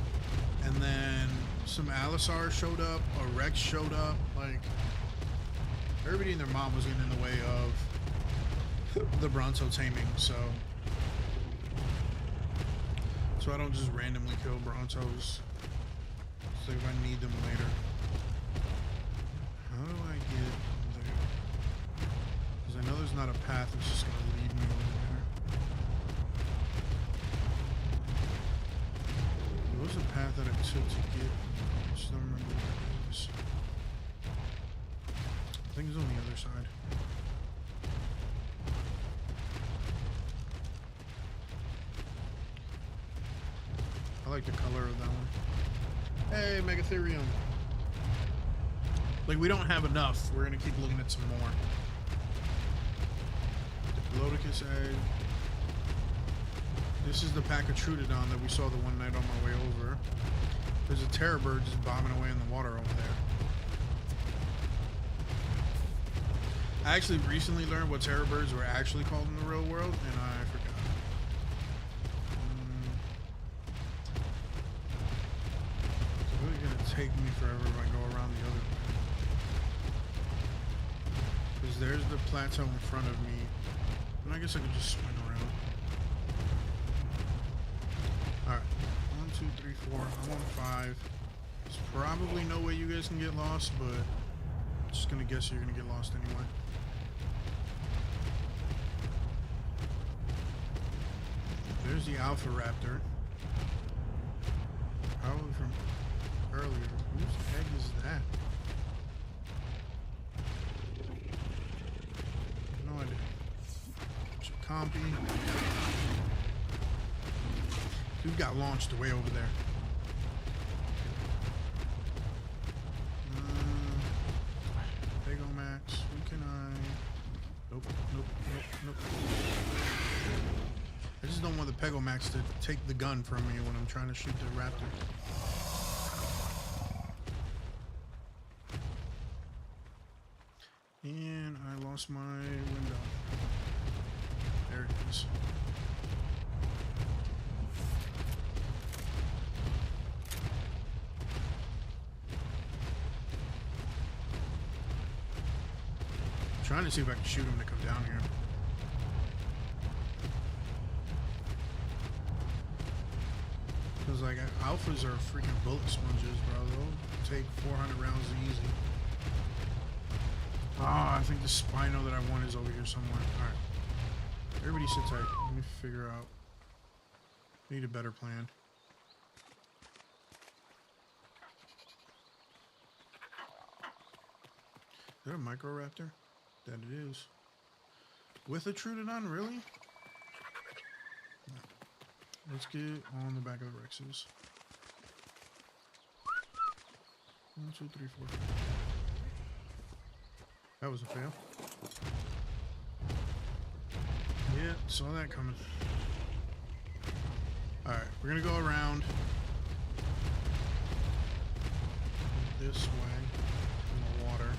and then some Alisar showed up, a Rex showed up, like everybody and their mom was getting in the way of the Bronzo taming, so I don't just randomly kill Bronzos. So if I need them later. How do I get there? Because I know there's not a path that's just going to lead me over there. There was a path that I took to get. I just don't remember what it was. I think it's on the other side. I like the color of that one. Hey, Megatherium. Like, we don't have enough. We're gonna keep looking at some more. Diplodocus egg. This is the pack of Troododon that we saw the one night on my way over. There's a terror bird just bobbing away in the water over there. I actually recently learned what terror birds were actually called in the real world, and I forgot. It's really gonna take me forever if I go around the other way. Because there's the plateau in front of me, and I guess I could just spin around. Alright, 1, 2, 3, 4. I'm on 5. There's probably no way you guys can get lost, but I'm just gonna guess you're gonna get lost anyway. There's the Alpha Raptor. Probably from earlier. Whose egg is that? No idea. Compy. Dude got launched way over there. Pegomax. Who can I? Nope, nope, nope, nope. I just don't want the Pegomax to take the gun from me when I'm trying to shoot the raptor. And I lost my window. There it is. I'm trying to see if I can shoot him to come down here. Because, like, alphas are freaking bullet sponges, bro. They'll take 400 rounds easy. Ah, I think the Spino that I want is over here somewhere. Alright. Everybody sit tight. Let me figure out. Need a better plan. Is that a Microraptor? That it is. With a Troododon, really? No. Let's get on the back of the Rexes. 1, 2, 3, 4. That was a fail. Yeah, saw that coming. Alright, we're gonna go around this way in the water.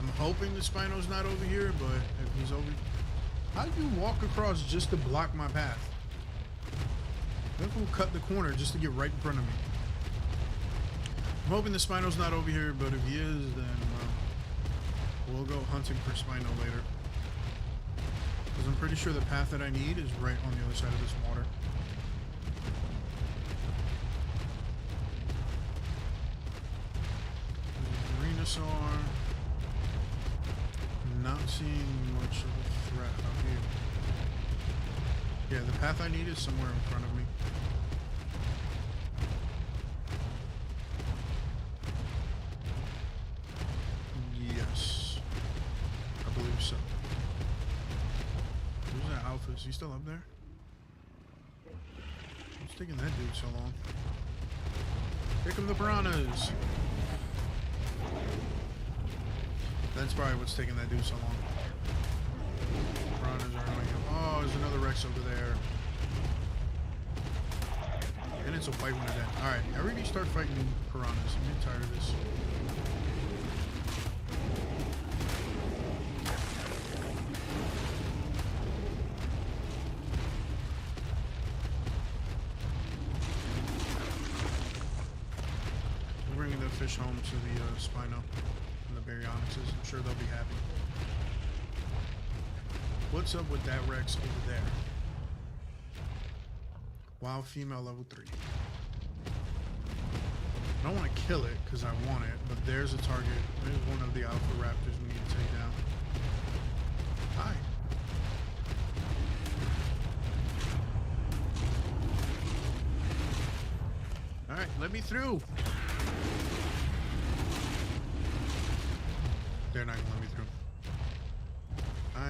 I'm hoping the Spino's not over here, but if he's over... How do you walk across just to block my path? That will cut the corner just to get right in front of me. I'm hoping the Spino's not over here, but if he is, then we'll go hunting for Spino later. Because I'm pretty sure the path that I need is right on the other side of this water. Venusaur. Not seeing much of a threat out here. Yeah, the path I need is somewhere in front of me. Yes. I believe so. Who's that Alpha? Is he still up there? What's taking that dude so long? Here come the piranhas! That's probably what's taking that dude so long. Piranhas are annoying him. Oh, there's another Rex over there. And it's a white one again. Alright, everybody start fighting piranhas. I'm getting tired of this. I'm bringing the fish home to the Spino and the Baryonyxes. I'm sure they'll be happy. What's up with that Rex over there? Wild female level 3. I don't want to kill it because I want it, but there's a target. There's one of the Alpha Raptors we need to take down. Hi. Alright, let me through. They're not gonna let me through.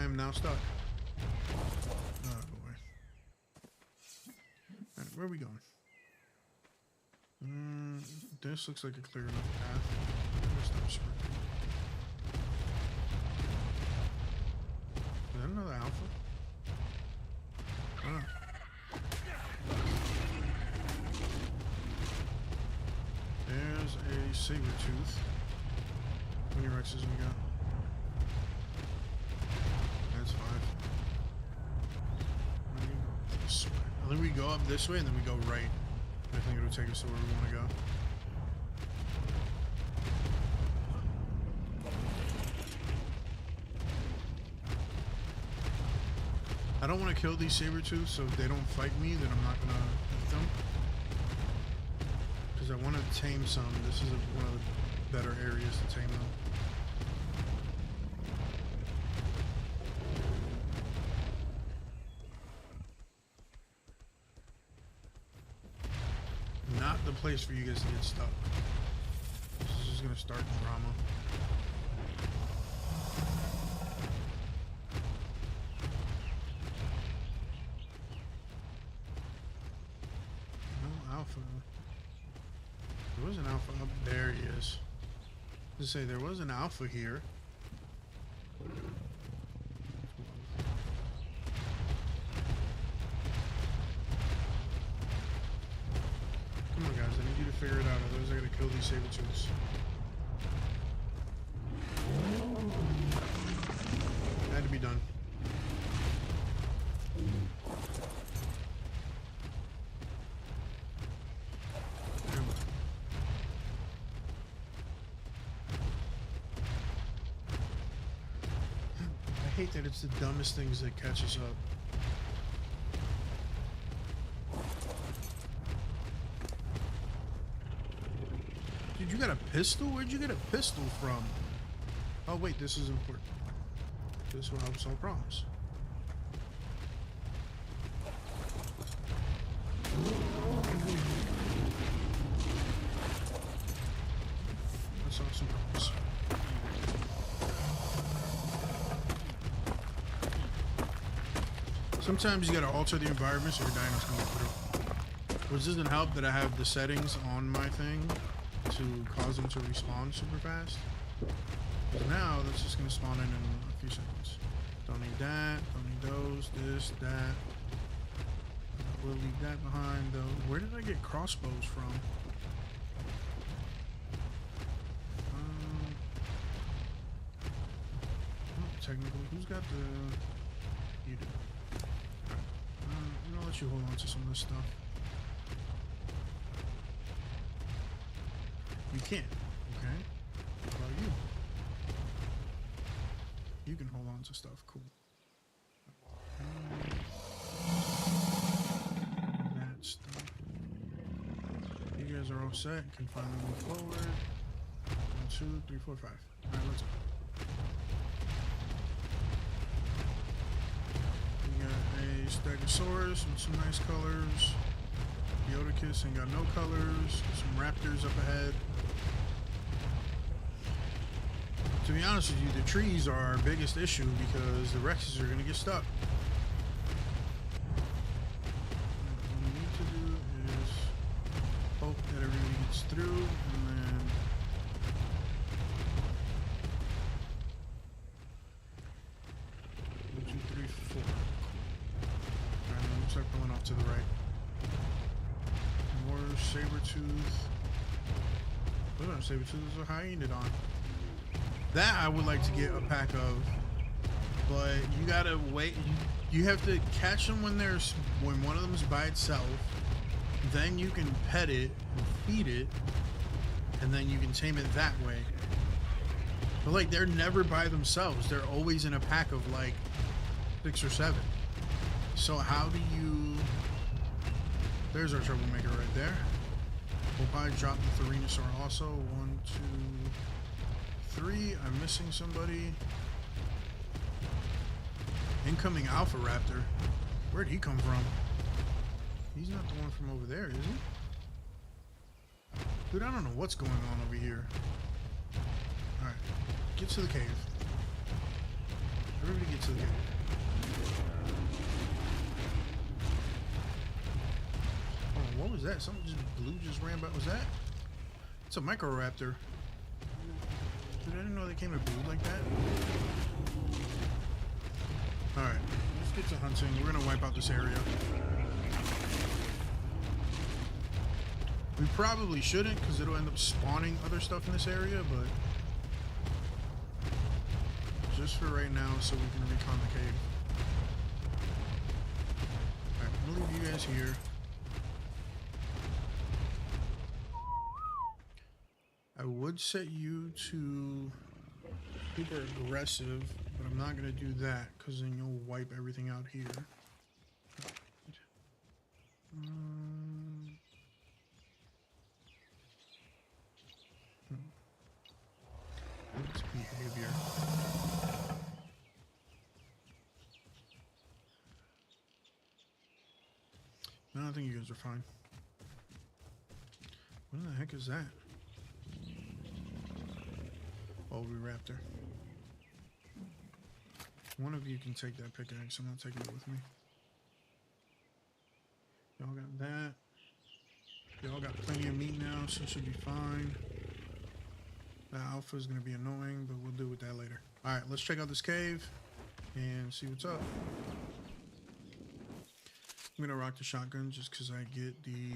am now stuck. Oh boy. Alright, where are we going? This looks like a clear enough path. Is that another alpha? Oh. There's a saber-tooth. How many Rexes we got? That's 5. This way. I think we go up this way and then we go right. I think it'll take us to where we want to go. I don't want to kill these saber-tooths, so if they don't fight me, then I'm not going to hit them. Because I want to tame some. This is one of the better areas to tame them. Not the place for you guys to get stuck. This is just going to start drama. There was an alpha up there. He is. To say there was an alpha here. Come on, guys! I need you to figure it out. Otherwise, I gotta kill these saber-tooths. Had to be done. I hate that it's the dumbest things that catch us up. Dude, you got a pistol? Where'd you get a pistol from? Oh wait, this is important. This will help solve problems. Let's solve some problems. Sometimes you gotta alter the environment so your diamond's coming through. Which doesn't help that I have the settings on my thing to cause them to respawn super fast. But now that's just gonna spawn in a few seconds. Don't need that, don't need those, this, that. We'll leave that behind though. Where did I get crossbows from? Technically, who's got the... You do. I'm gonna let you hold on to some of this stuff. You can't, okay? What about you? You can hold on to stuff, cool. That stuff. You guys are all set, can finally move forward. 1, 2, 3, 4, 5. Alright, let's go. We got a Stegosaurus with some nice colors. Yodakiss ain't got no colors. Some raptors up ahead. To be honest with you, the trees are our biggest issue because the Rexes are going to get stuck. What we need to do is hope that everybody gets through and then... 1, 2, 3, 4. Alright, then we'll start pulling off to the right. More saber-tooth. What are saber-tooths are hyenodon? That I would like to get a pack of, but you gotta wait. You have to catch them when one of them is by itself. Then you can pet it and feed it, and then you can tame it that way. But like, they're never by themselves. They're always in a pack of like 6 or 7. So how do you? There's our troublemaker right there. We'll probably drop the Therinosaur also. 1, 2, 3. I'm missing somebody. Incoming Alpha Raptor. Where'd he come from? He's not the one from over there, is he? Dude, I don't know what's going on over here. Alright. Get to the cave. Everybody get to the cave. Oh, what was that? Something just ran by. Was that? It's a microraptor. Dude, I didn't know they came to brood like that. Alright, let's get to hunting. We're gonna wipe out this area. We probably shouldn't, because it'll end up spawning other stuff in this area, but just for right now, so we can recon the cave. Alright, I'm gonna leave you guys here. I would set you to super aggressive, but I'm not gonna do that, because then you'll wipe everything out here. Behavior. No, I think you guys are fine. What the heck is that? Raptor. One of you can take that pickaxe. I'm not taking it with me. Y'all got that. Y'all got plenty of meat now, so it should be fine. The alpha is going to be annoying, but we'll deal with that later. Alright, let's check out this cave and see what's up. I'm going to rock the shotgun just because I get the...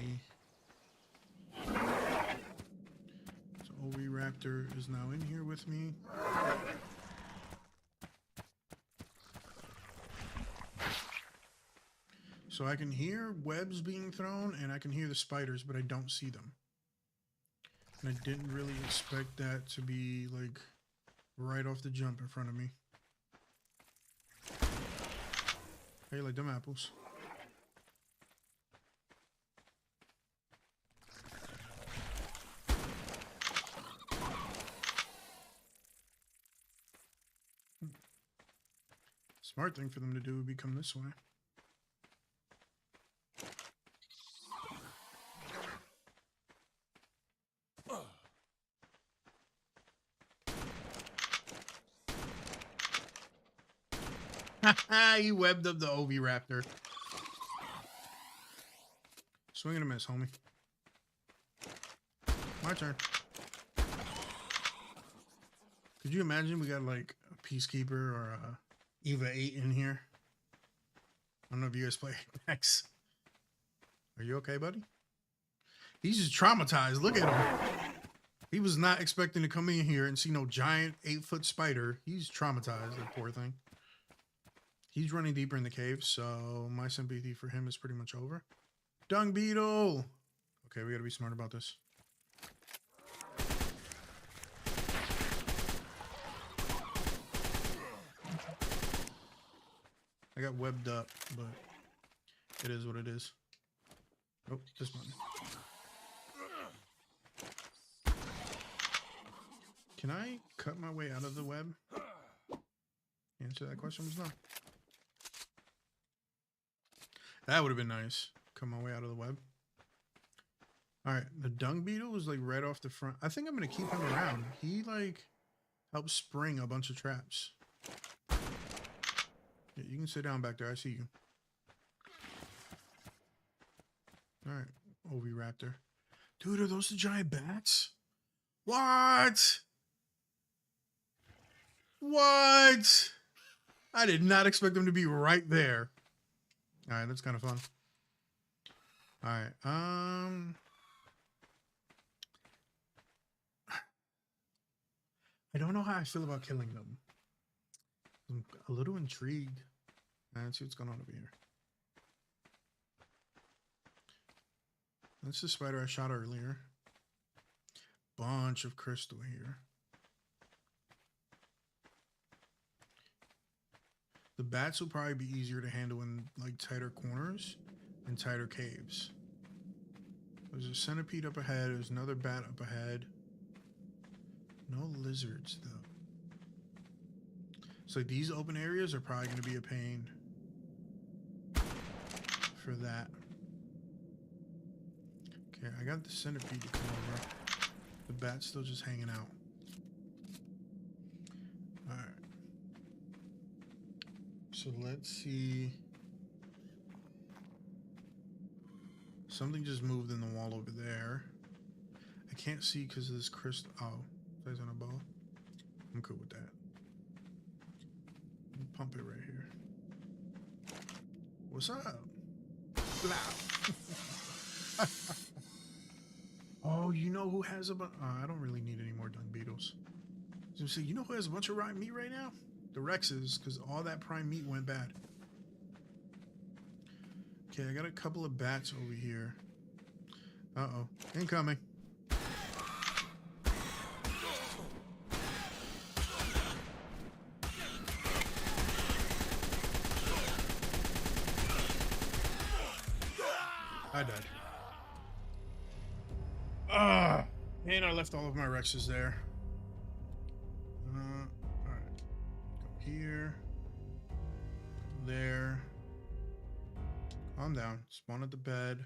So Raptor is now in here with me. So I can hear webs being thrown and I can hear the spiders, but I don't see them. And I didn't really expect that to be like right off the jump in front of me. How you like them apples? Smart thing for them to do would be come this way. He webbed up the Raptor. Swing and a miss, homie. My turn. Could you imagine we got like a Peacekeeper or a Eva 8 in here? I don't know if you guys play Apex. Are you okay, buddy? He's just traumatized. Look at him. He was not expecting to come in here and see no giant 8-foot spider. He's traumatized, that poor thing. He's running deeper in the cave, so my sympathy for him is pretty much over. Dung beetle! Okay, we gotta be smart about this. I got webbed up, but it is what it is. Oh, this button. Can I cut my way out of the web? The answer to that question was no. That would have been nice. Cut my way out of the web. Alright, the dung beetle was like right off the front. I think I'm going to keep him around. He like helps spring a bunch of traps. Yeah, you can sit down back there. I see you. Alright, Raptor. Dude, are those the giant bats? What? What? I did not expect them to be right there. Alright, that's kind of fun. Alright, I don't know how I feel about killing them. I'm a little intrigued. Let's see what's going on over here. That's the spider I shot earlier. Bunch of crystal here. The bats will probably be easier to handle in like tighter corners and tighter caves. There's a centipede up ahead. There's another bat up ahead. No lizards though. So these open areas are probably going to be a pain for that. Okay, I got the centipede to come over. The bat's still just hanging out. Alright. So let's see. Something just moved in the wall over there. I can't see because of this crystal. Oh, there's on a bow. I'm cool with that. Pump it right here. What's up? Oh, you know who has a bunch? I don't really need any more dung beetles. So see, you know who has a bunch of rye meat right now? The Rexes, because all that prime meat went bad. Okay, I got a couple of bats over here. Uh-oh, incoming. I died. And I left all of my Rexes there. Alright. Go here. Go there. Calm down. Spawn at the bed.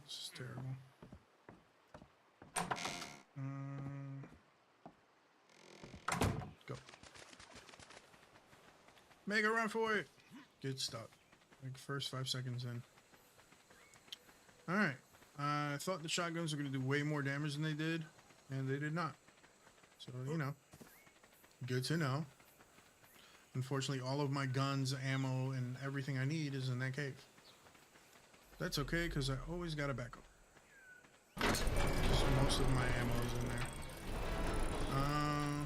This is terrible. Go. Make a run for it. Get stuck. Like first 5 seconds in. Alright. I thought the shotguns were going to do way more damage than they did. And they did not. So, you know. Good to know. Unfortunately, all of my guns, ammo, and everything I need is in that cave. That's okay, because I always got a backup. Just most of my ammo is in there.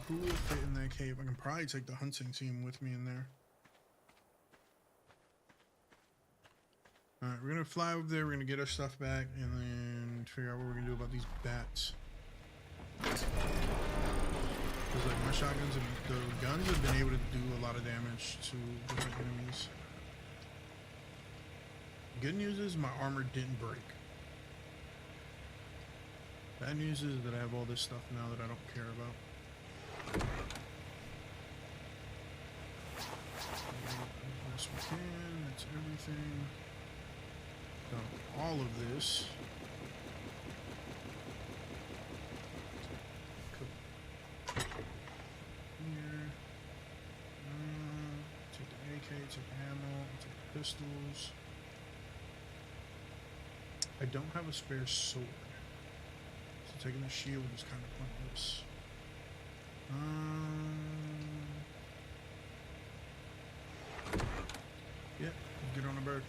Who will fit in that cave? I can probably take the hunting team with me in there. Alright, we're going to fly over there, we're going to get our stuff back, and then figure out what we're going to do about these bats. Because like my shotguns and the guns have been able to do a lot of damage to different enemies. Good news is my armor didn't break. Bad news is that I have all this stuff now that I don't care about. Yes, we can. That's everything. Done all of this. Cool. Here. Take the AK, take ammo, take the pistols. I don't have a spare sword. So taking the shield is kind of pointless. Yeah, get on a bird.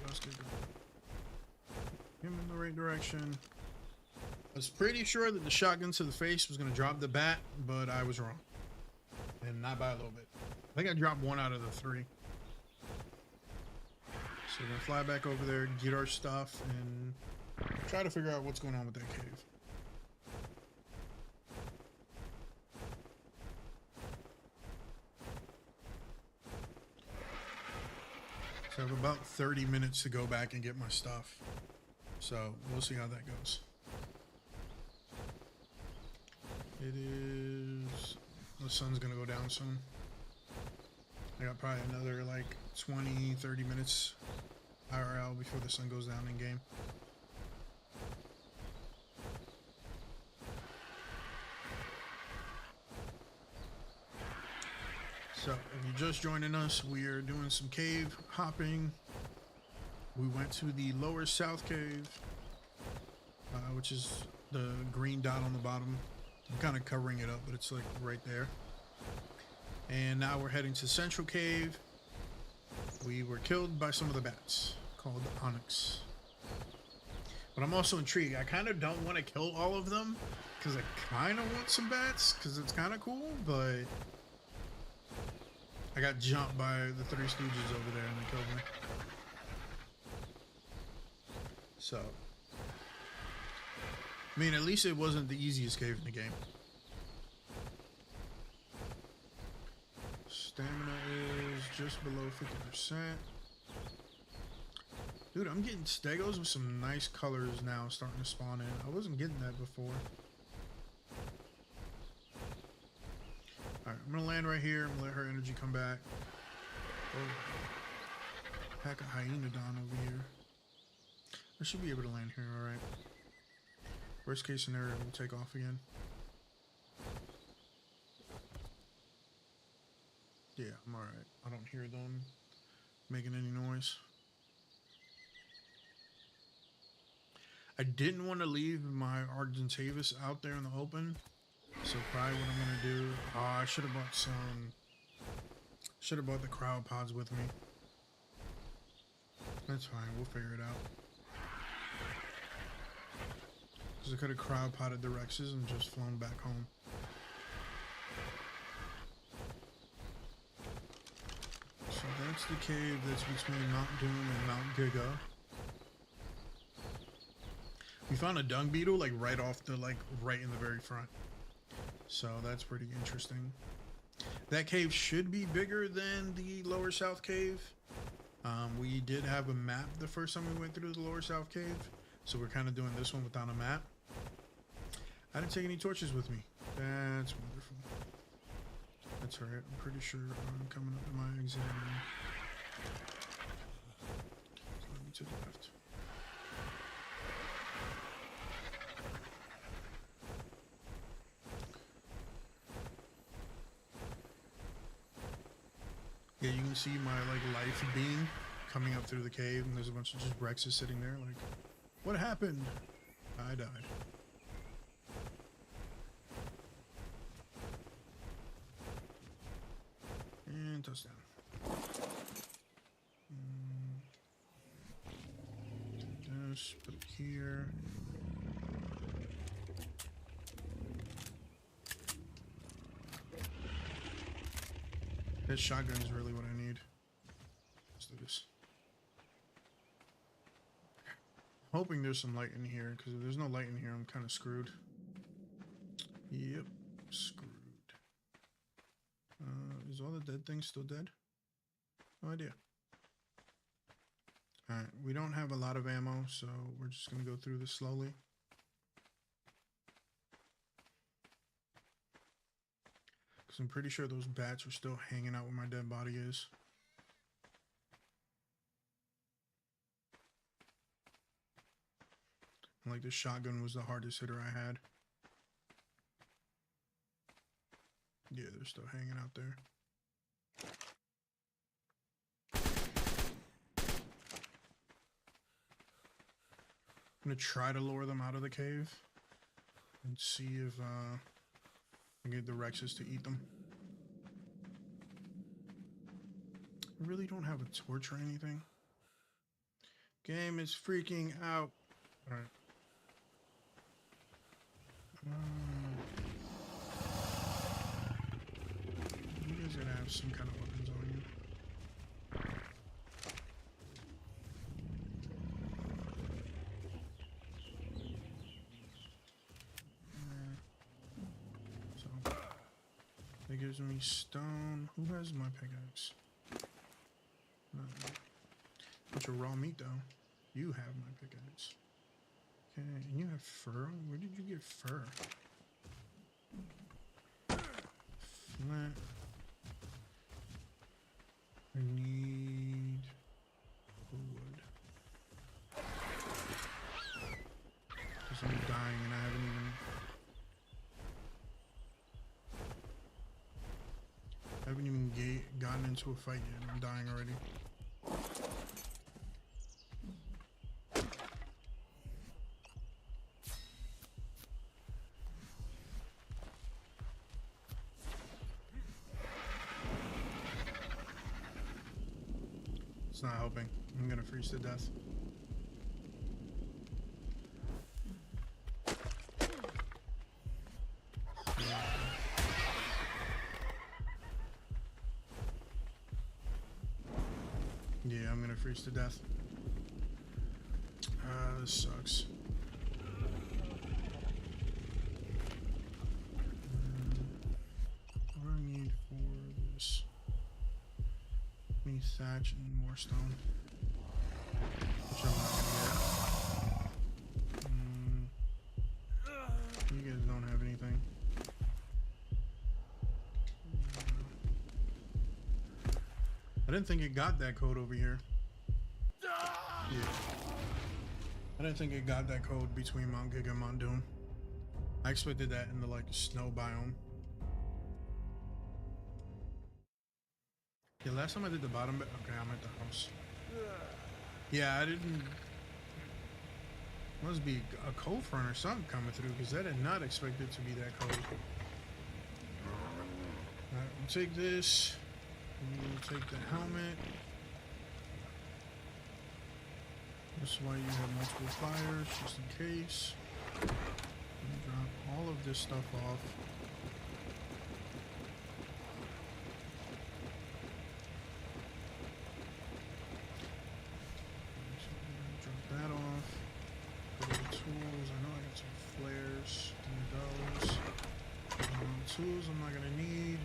Let's get going. Him in the right direction. I was pretty sure that the shotgun to the face was going to drop the bat, but I was wrong. And not by a little bit. I think I dropped 1 out of the 3. So we're going to fly back over there, get our stuff, and try to figure out what's going on with that cave. So I have about 30 minutes to go back and get my stuff. So we'll see how that goes. It is... The sun's gonna go down soon. I got probably another like 20-30 minutes IRL before the sun goes down in game. So if you're just joining us, we are doing some cave hopping. We went to the lower south cave, which is the green dot on the bottom. I'm kind of covering it up, but it's like right there. And now we're heading to Central Cave. We were killed by some of the bats called Onyx. But I'm also intrigued. I kind of don't want to kill all of them because I kind of want some bats because it's kind of cool, but I got jumped by the Three Stooges over there and they killed me. So, I mean, at least it wasn't the easiest cave in the game. Stamina is just below 50%. Dude, I'm getting stegos with some nice colors now starting to spawn in. I wasn't getting that before. Alright, I'm gonna land right here and let her energy come back. Oh. Pack of Hyenodon over here. I should be able to land here, alright. Worst case scenario, we'll take off again. Yeah, I'm alright. I don't hear them making any noise. I didn't want to leave my Argentavis out there in the open. So probably what I'm gonna do, I should have bought some, should have bought the crowd pods with me. That's fine, we'll figure it out. Because I could have crowd potted the Rexes and just flown back home. So that's the cave that's between Mount Doom and Mount Giga. We found a dung beetle like right off the, right in the very front. So that's pretty interesting. That cave should be bigger than the lower south cave. We did have a map the first time we went through the lower south cave. So we're kind of doing this one without a map. I didn't take any torches with me. That's wonderful. That's alright. I'm pretty sure I'm coming up to my exit. So let me to the left. Yeah, you can see my life beam coming up through the cave, and there's a bunch of just Rexes sitting there. Like, what happened? I died. And touchdown. This, put it here. This shotgun is really what I need. Let's do this. Hoping there's some light in here, because if there's no light in here, I'm kind of screwed. Yep, screwed. Is all the dead things still dead? No idea. Alright, we don't have a lot of ammo, so we're just going to go through this slowly. Because I'm pretty sure those bats are still hanging out where my dead body is. And like, this shotgun was the hardest hitter I had. Yeah, they're still hanging out there. I'm gonna try to lure them out of the cave and see if I get the Rexes to eat them. I really don't have a torch or anything. Game is freaking out. All right. You guys gotta have some kind of weapons on you. So that gives me stone. Who has my pickaxe? Bunch of raw meat though. You have my pickaxe. Okay, and you have fur? Where did you get fur? Flint. I need wood. Because I'm dying and I haven't even gotten into a fight yet. I'm dying already. It's not helping. I'm gonna freeze to death. Yeah, I'm gonna freeze to death. This sucks. What do I need for this? I need thatch and more stone. Which I'm not gonna get. You guys don't have anything. I didn't think it got that code over here. Yeah. I didn't think it got that cold between Mount Giga and Mount Doom. I expected that in the like snow biome. Yeah, last time I did the bottom bit. Okay, I'm at the house. Yeah, I didn't. Must be a cold front or something coming through because I did not expect it to be that cold. Alright, we'll take this. We'll take the helmet. This is why you have multiple fires, just in case. Drop all of this stuff off. Drop that off. Go to the tools. I know I got some flares. Need those. Tools I'm not gonna need.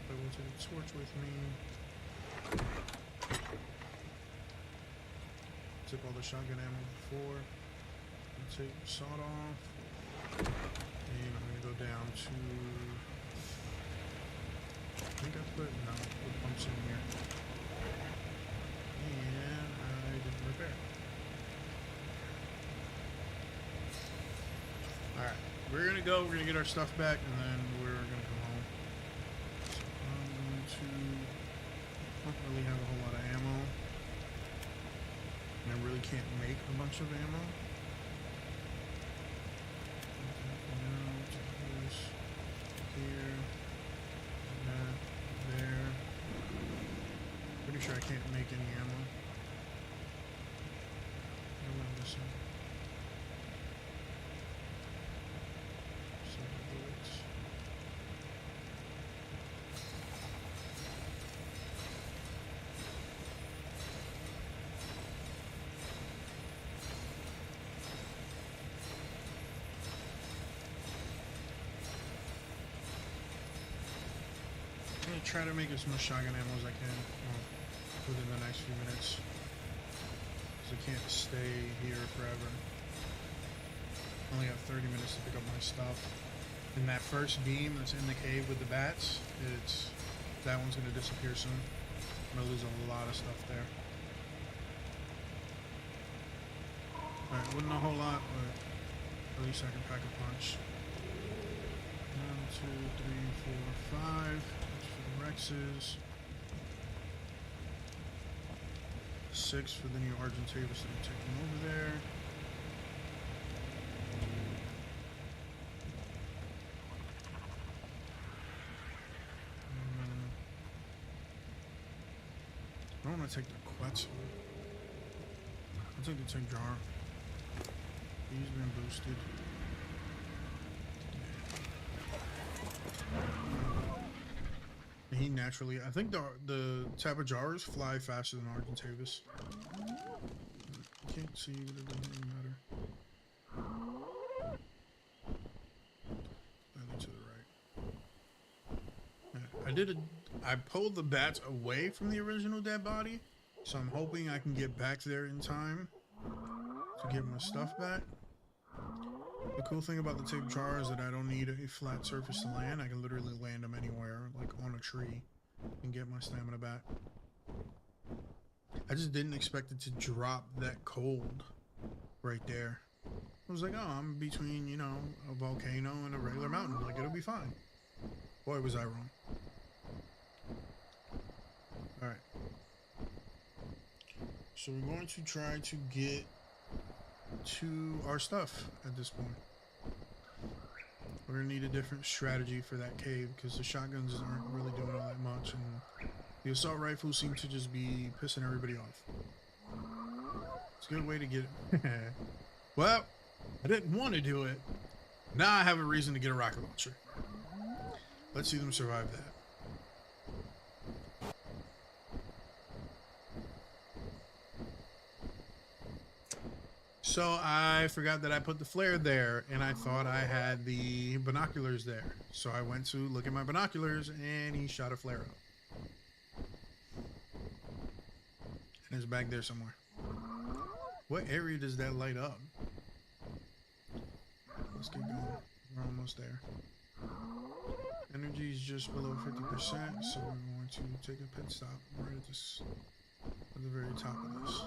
But we'll take a torch with me. Took all the shotgun ammo before. I'll take the sawed off. And I'm gonna go down to. I think I put pumps in here. And I didn't repair. Alright, we're gonna go, we're gonna get our stuff back, and then we're gonna come home. So I'm going to. Don't really have a whole lot of ammo. And I really can't make a bunch of ammo. Here, that, there. Pretty sure I can't make any ammo. What am I missing? 7 bullets. I'm gonna try to make as much shotgun ammo as I can within the next few minutes, because I can't stay here forever. I only have 30 minutes to pick up my stuff. And that first beam that's in the cave with the bats, that one's gonna disappear soon. I'm gonna lose a lot of stuff there. Alright, wasn't a whole lot, but at least I can pack a punch. 1, 2, 3, 4, 5. Rexes. 6 for the new Argentavis that I'm taking over there. I don't want to take the Quetzal. I'll take the Tick Jar. He's been boosted. He naturally, I think the Tapajars fly faster than Argentavis. I can't see, but it doesn't really matter. Slightly to the right. I pulled the bats away from the original dead body, so I'm hoping I can get back there in time to get my stuff back. The cool thing about the Tick Jar is that I don't need a flat surface to land. I can literally land them anywhere, like on a tree, and get my stamina back. I just didn't expect it to drop that cold right there. I was like, oh, I'm between, you know, a volcano and a regular mountain. Like, it'll be fine. Boy, was I wrong. Alright. So we're going to try to get to our stuff at this point. We're gonna need a different strategy for that cave because the shotguns aren't really doing all that much, and the assault rifles seem to just be pissing everybody off. It's a good way to get it. Well, I didn't want to do it. Now I have a reason to get a rocket launcher. Let's see them survive that. So I forgot that I put the flare there, and I thought I had the binoculars there. So I went to look at my binoculars, and he shot a flare up. And it's back there somewhere. What area does that light up? Let's get going. We're almost there. Energy is just below 50%, so we're going to take a pit stop right at the very top of this.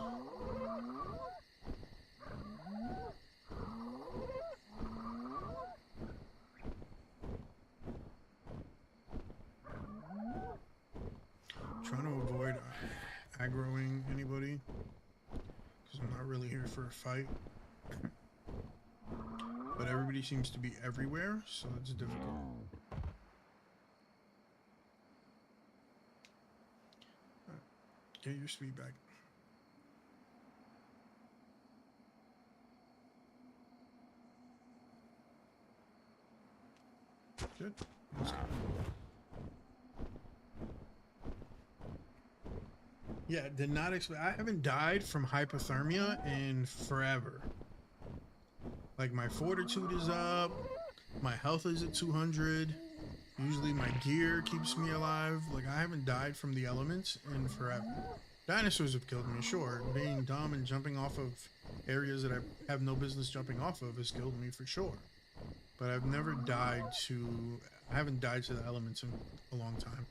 aggroing anybody, because I'm not really here for a fight. But everybody seems to be everywhere, so it's difficult. Get your speed back. Good. Let's go. Yeah, did not expect. I haven't died from hypothermia in forever. Like, my fortitude is up, my health is at 200. Usually my gear keeps me alive. Like, I haven't died from the elements in forever. Dinosaurs have killed me, sure. Being dumb and jumping off of areas that I have no business jumping off of has killed me for sure. But I've never died to... I haven't died to the elements in a long time.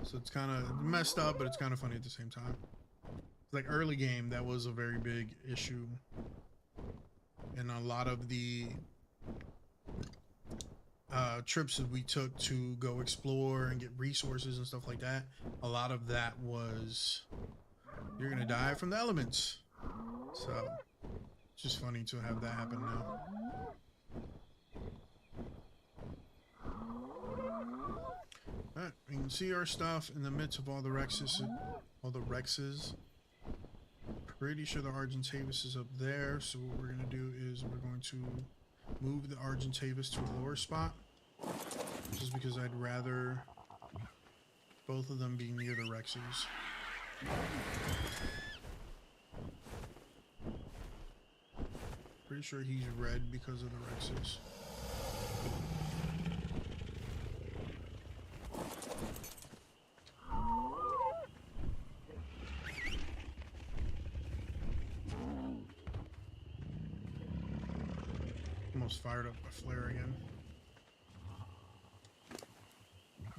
So it's kind of messed up, but it's kind of funny at the same time. Like, early game, that was a very big issue. And a lot of the trips that we took to go explore and get resources and stuff like that, a lot of that was, you're gonna die from the elements. So it's just funny to have that happen now. Alright, we can see our stuff in the midst of all the Rexes. Pretty sure the Argentavis is up there, so what we're gonna do is we're going to move the Argentavis to a lower spot, just because I'd rather both of them be near the Rexes. Pretty sure he's red because of the Rexes. Almost fired up my flare again. Okay.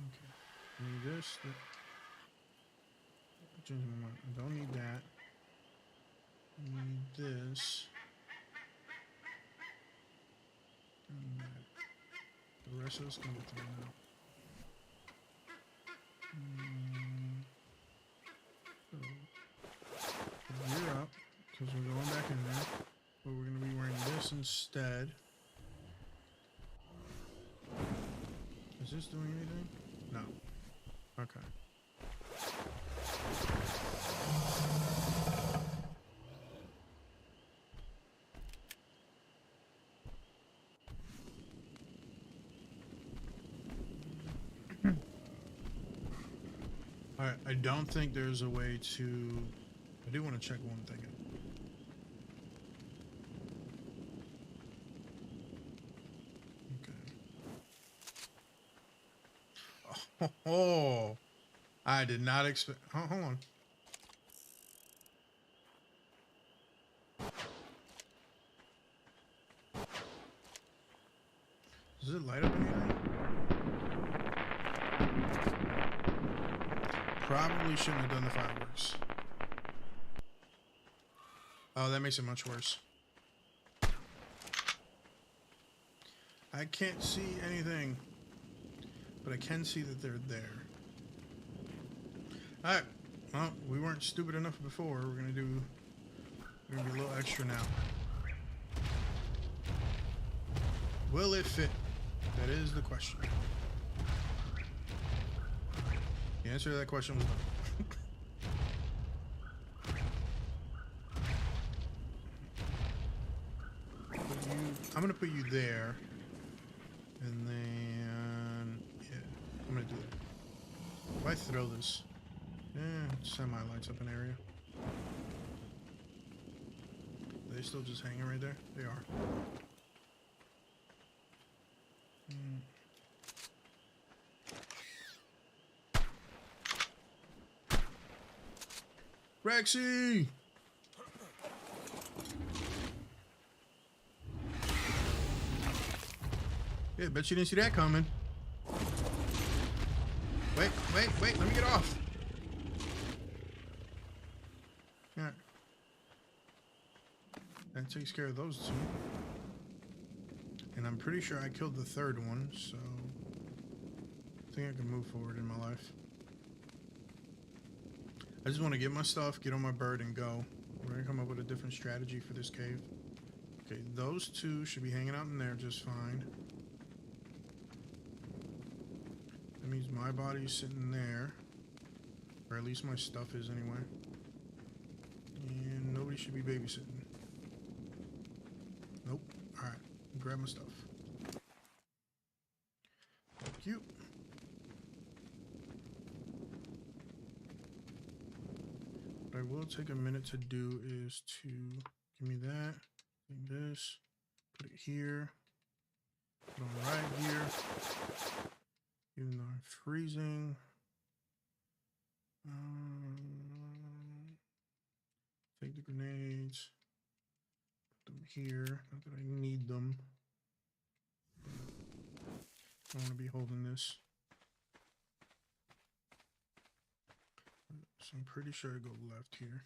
I need this. I don't need that. I need this. And that. The rest of this can get thrown out. So, gear up, because we're going back in there. But we're going to be wearing this instead. Is this doing anything? No. Okay. Alright, I don't think there's a way to... I do want to check one thing. Okay. Oh, I did not expect... Oh, hold on. Does it light up anything? Probably shouldn't have done the fireworks. Oh, that makes it much worse. I can't see anything, but I can see that they're there. Alright, well, we weren't stupid enough before. We're gonna be a little extra now. Will it fit? That is the question. The answer to that question was no. I'm gonna put you there, and then yeah, I'm gonna do it. If I throw this, semi lights up an area. Are they still just hanging right there? They are. Rexy! Yeah, bet you didn't see that coming. Wait, let me get off. Alright. That takes care of those two. And I'm pretty sure I killed the third one, so I think I can move forward in my life. I just want to get my stuff, get on my bird, and go. We're gonna come up with a different strategy for this cave. Okay, those two should be hanging out in there just fine. That means my body's sitting there. Or at least my stuff is anyway. And nobody should be babysitting. Nope. Alright, grab my stuff. Thank you. What I will take a minute to do is to give me that, take this, put it here, put it on right here. Even though I'm freezing. Take the grenades, put them here. Not that I need them. I want to be holding this. So I'm pretty sure I go left here.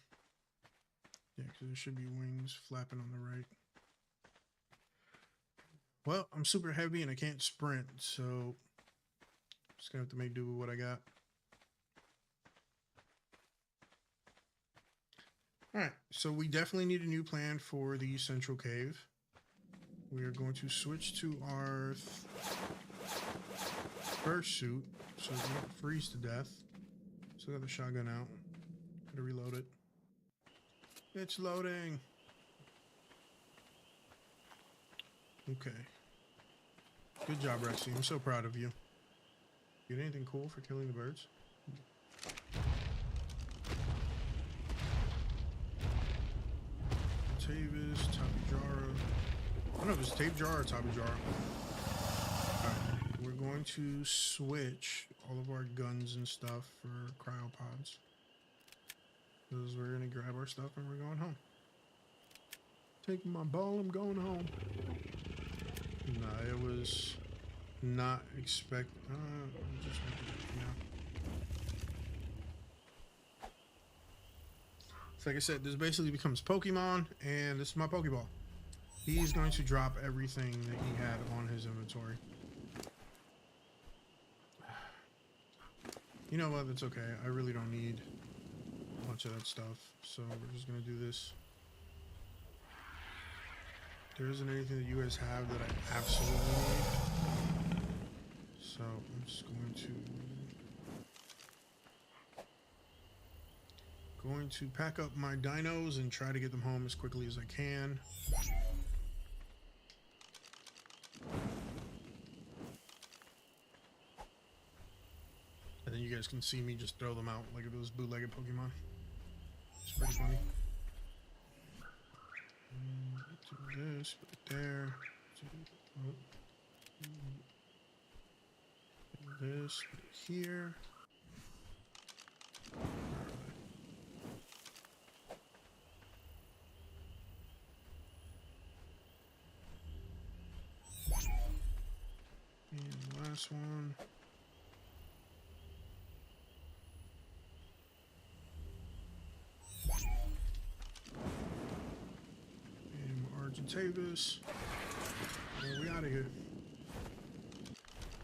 Yeah, because there should be wings flapping on the right. Well, I'm super heavy and I can't sprint, so just gonna have to make do with what I got. Alright, so we definitely need a new plan for the central cave. We are going to switch to our first suit so we don't freeze to death. Still got the shotgun out. Gotta reload it. It's loading. Okay. Good job, Rexy. I'm so proud of you. Get anything cool for killing the birds? Tavis, Tabijara. I don't know if it's Tape Jar or Tabijara. Alright, we're going to switch all of our guns and stuff for cryopods. Because we're going to grab our stuff and we're going home. Taking my ball, I'm going home. Nah, it was not expect. Just yeah. So like I said, this basically becomes Pokemon, and this is my Pokeball. He's going to drop everything that he had on his inventory. You know what? That's okay. I really don't need a bunch of that stuff, so we're just gonna do this. There isn't anything that you guys have that I absolutely need. So I'm just going to pack up my dinos and try to get them home as quickly as I can. And then you guys can see me just throw them out like those bootlegged Pokemon. It's pretty funny. Do this, put it there. Do this, put it here. And the last one. Tavis. And we out of here.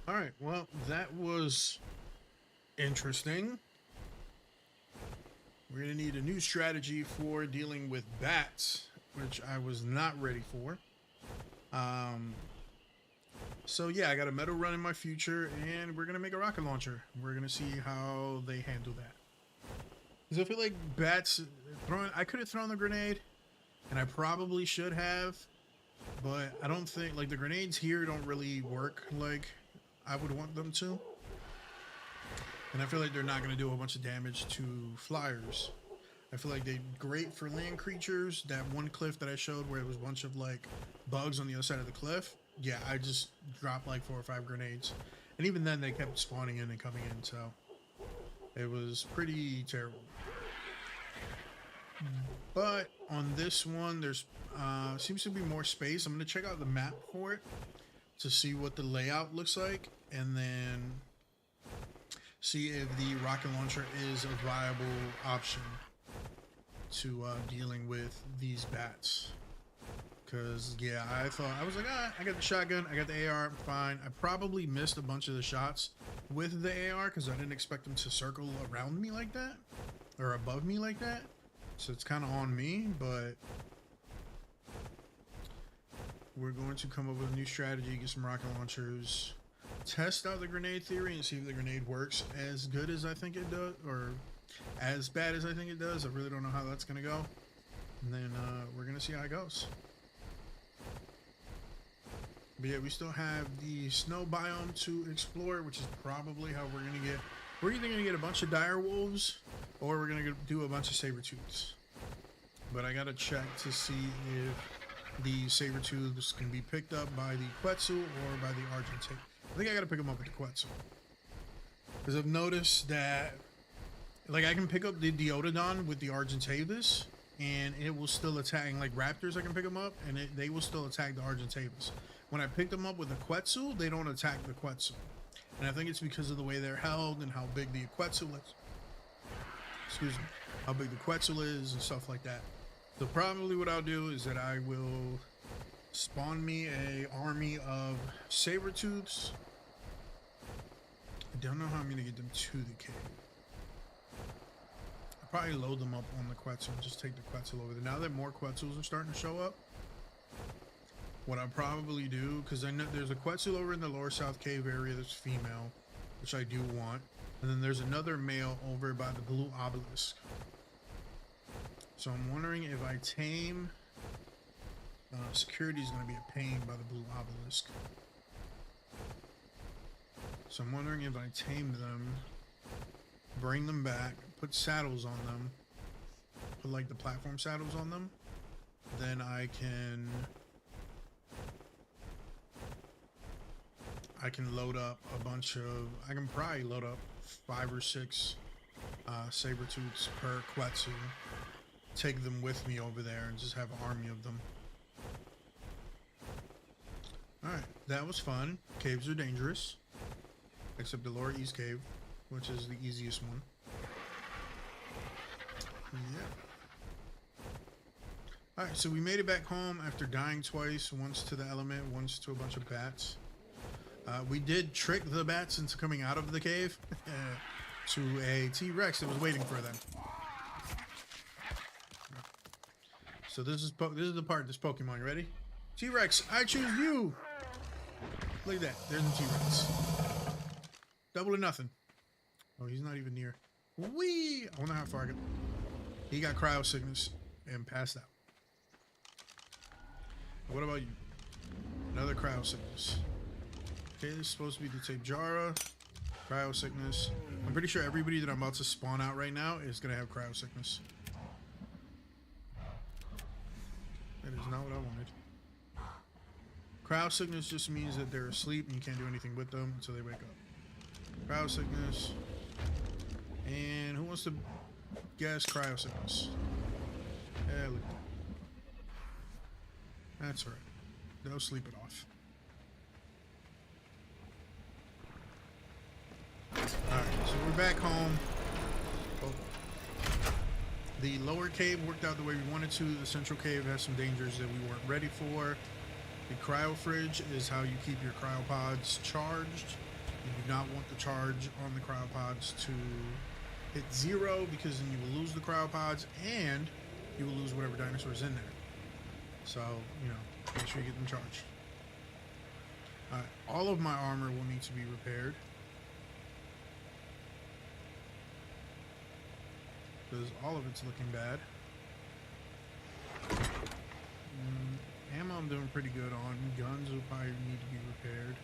Alright, well, that was interesting. We're gonna need a new strategy for dealing with bats, which I was not ready for. So yeah, I got a metal run in my future, and we're gonna make a rocket launcher. We're gonna see how they handle that. Because I feel like bats I could have thrown the grenade. And I probably should have, but I don't think, like, the grenades here don't really work like I would want them to. And I feel like they're not going to do a bunch of damage to flyers. I feel like they're great for land creatures. That one cliff that I showed where it was a bunch of, like, bugs on the other side of the cliff. Yeah, I just dropped, like, 4 or 5 grenades. And even then, they kept spawning in and coming in, so it was pretty terrible. But on this one, there's seems to be more space. I'm going to check out the map for it to see what the layout looks like, and then see if the rocket launcher is a viable option to dealing with these bats. Because, yeah, I was like, I got the shotgun, I got the AR, I'm fine. I probably missed a bunch of the shots with the AR because I didn't expect them to circle around me like that. or above me like that. So it's kind of on me, but we're going to come up with a new strategy, get some rocket launchers, test out the grenade theory and see if the grenade works as good as I think it does, or as bad as I think it does. I really don't know how that's going to go. And then we're going to see how it goes. But yeah, we still have the snow biome to explore, which is probably how we're going to get... We're either going to get a bunch of dire wolves, or we're going to do a bunch of saber-tooths. But I got to check to see if the saber-tooths can be picked up by the Quetzal or by the Argentine. I think I got to pick them up with the Quetzal. Because I've noticed that, like, I can pick up the Diododon with the Argentavis, and it will still attack. Like raptors, I can pick them up, and they will still attack the Argentavis. When I pick them up with the Quetzal, they don't attack the Quetzal. And I think it's because of the way they're held and how big the Quetzal is. Excuse me. How big the Quetzal is and stuff like that. So probably what I'll do is that I will spawn me a army of saber-tooths. I don't know how I'm going to get them to the cave. I'll probably load them up on the Quetzal and just take the Quetzal over there. Now that more Quetzals are starting to show up, what I'll probably do, because I know there's a Quetzal over in the lower south cave area that's female, which I do want. And then there's another male over by the blue obelisk. So I'm wondering if I tame... security is going to be a pain by the blue obelisk. So I'm wondering if I tame them, bring them back, put saddles on them, put like the platform saddles on them, then I can load up a bunch of, I can probably load up 5 or 6 saber-tooths per Quetzal, take them with me over there and just have an army of them. Alright, that was fun. Caves are dangerous. Except the lower east cave, which is the easiest one. Yeah. Alright, so we made it back home after dying twice. Once to the element, once to a bunch of bats. We did trick the bats into coming out of the cave to a T-Rex that was waiting for them. So this is the part of this Pokemon. You ready? T-Rex, I choose you! Look at that. There's the T-Rex. Double or nothing. Oh, he's not even near. Whee! I wonder how far I got. He got cryo sickness and passed out. What about you? Another cryo sickness. Okay, this is supposed to be the Tapejara. Cryo sickness. I'm pretty sure everybody that I'm about to spawn out right now is going to have cryo sickness. That is not what I wanted. Cryo sickness just means that they're asleep and you can't do anything with them until they wake up. Cryo sickness. And who wants to guess cryo sickness? Yeah, look. That's right. They'll sleep it off. Alright, so we're back home. Oh. The lower cave worked out the way we wanted to. The central cave has some dangers that we weren't ready for. The cryo fridge is how you keep your cryopods charged. You do not want the charge on the cryopods to hit 0 because then you will lose the cryopods and you will lose whatever dinosaur's in there. So, you know, make sure you get them charged. Alright, all of my armor will need to be repaired. Because all of it's looking bad. Ammo I'm doing pretty good on. Guns will probably need to be repaired.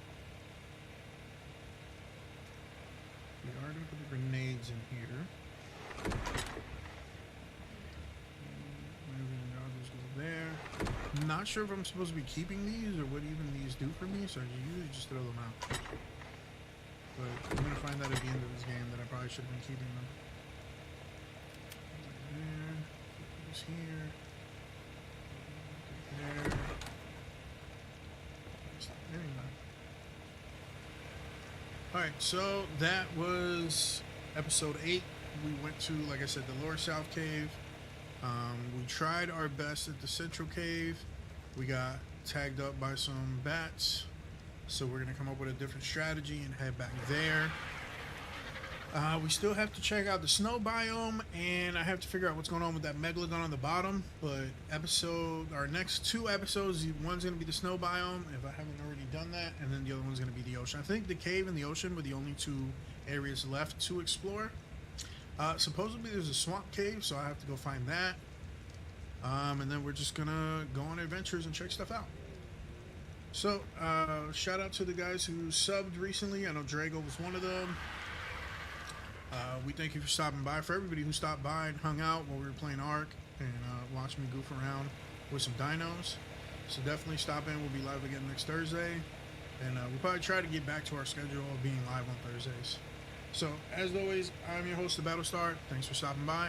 We are going to put the grenades in here. Goggles go there. I'm not sure if I'm supposed to be keeping these or what even these do for me, so I usually just throw them out. But I'm going to find out at the end of this game that I probably should have been keeping them. There. Put this here. There. Anyway. Alright, so that was episode 8. We went to, like I said, the lower south cave. We tried our best at the central cave. We got tagged up by some bats. So we're going to come up with a different strategy and head back there. We still have to check out the snow biome, and I have to figure out what's going on with that megalodon on the bottom. But our next 2 episodes, one's going to be the snow biome, if I haven't already done that, and then the other one's going to be the ocean. I think the cave and the ocean were the only 2 areas left to explore. Supposedly there's a swamp cave, so I have to go find that. And then we're just going to go on adventures and check stuff out. So, shout out to the guys who subbed recently. I know Drago was one of them. We thank you for stopping by. For everybody who stopped by and hung out while we were playing Ark and watched me goof around with some dinos. So definitely stop in. We'll be live again next Thursday. And we'll probably try to get back to our schedule of being live on Thursdays. So, as always, I'm your host, The Battlestar. Thanks for stopping by.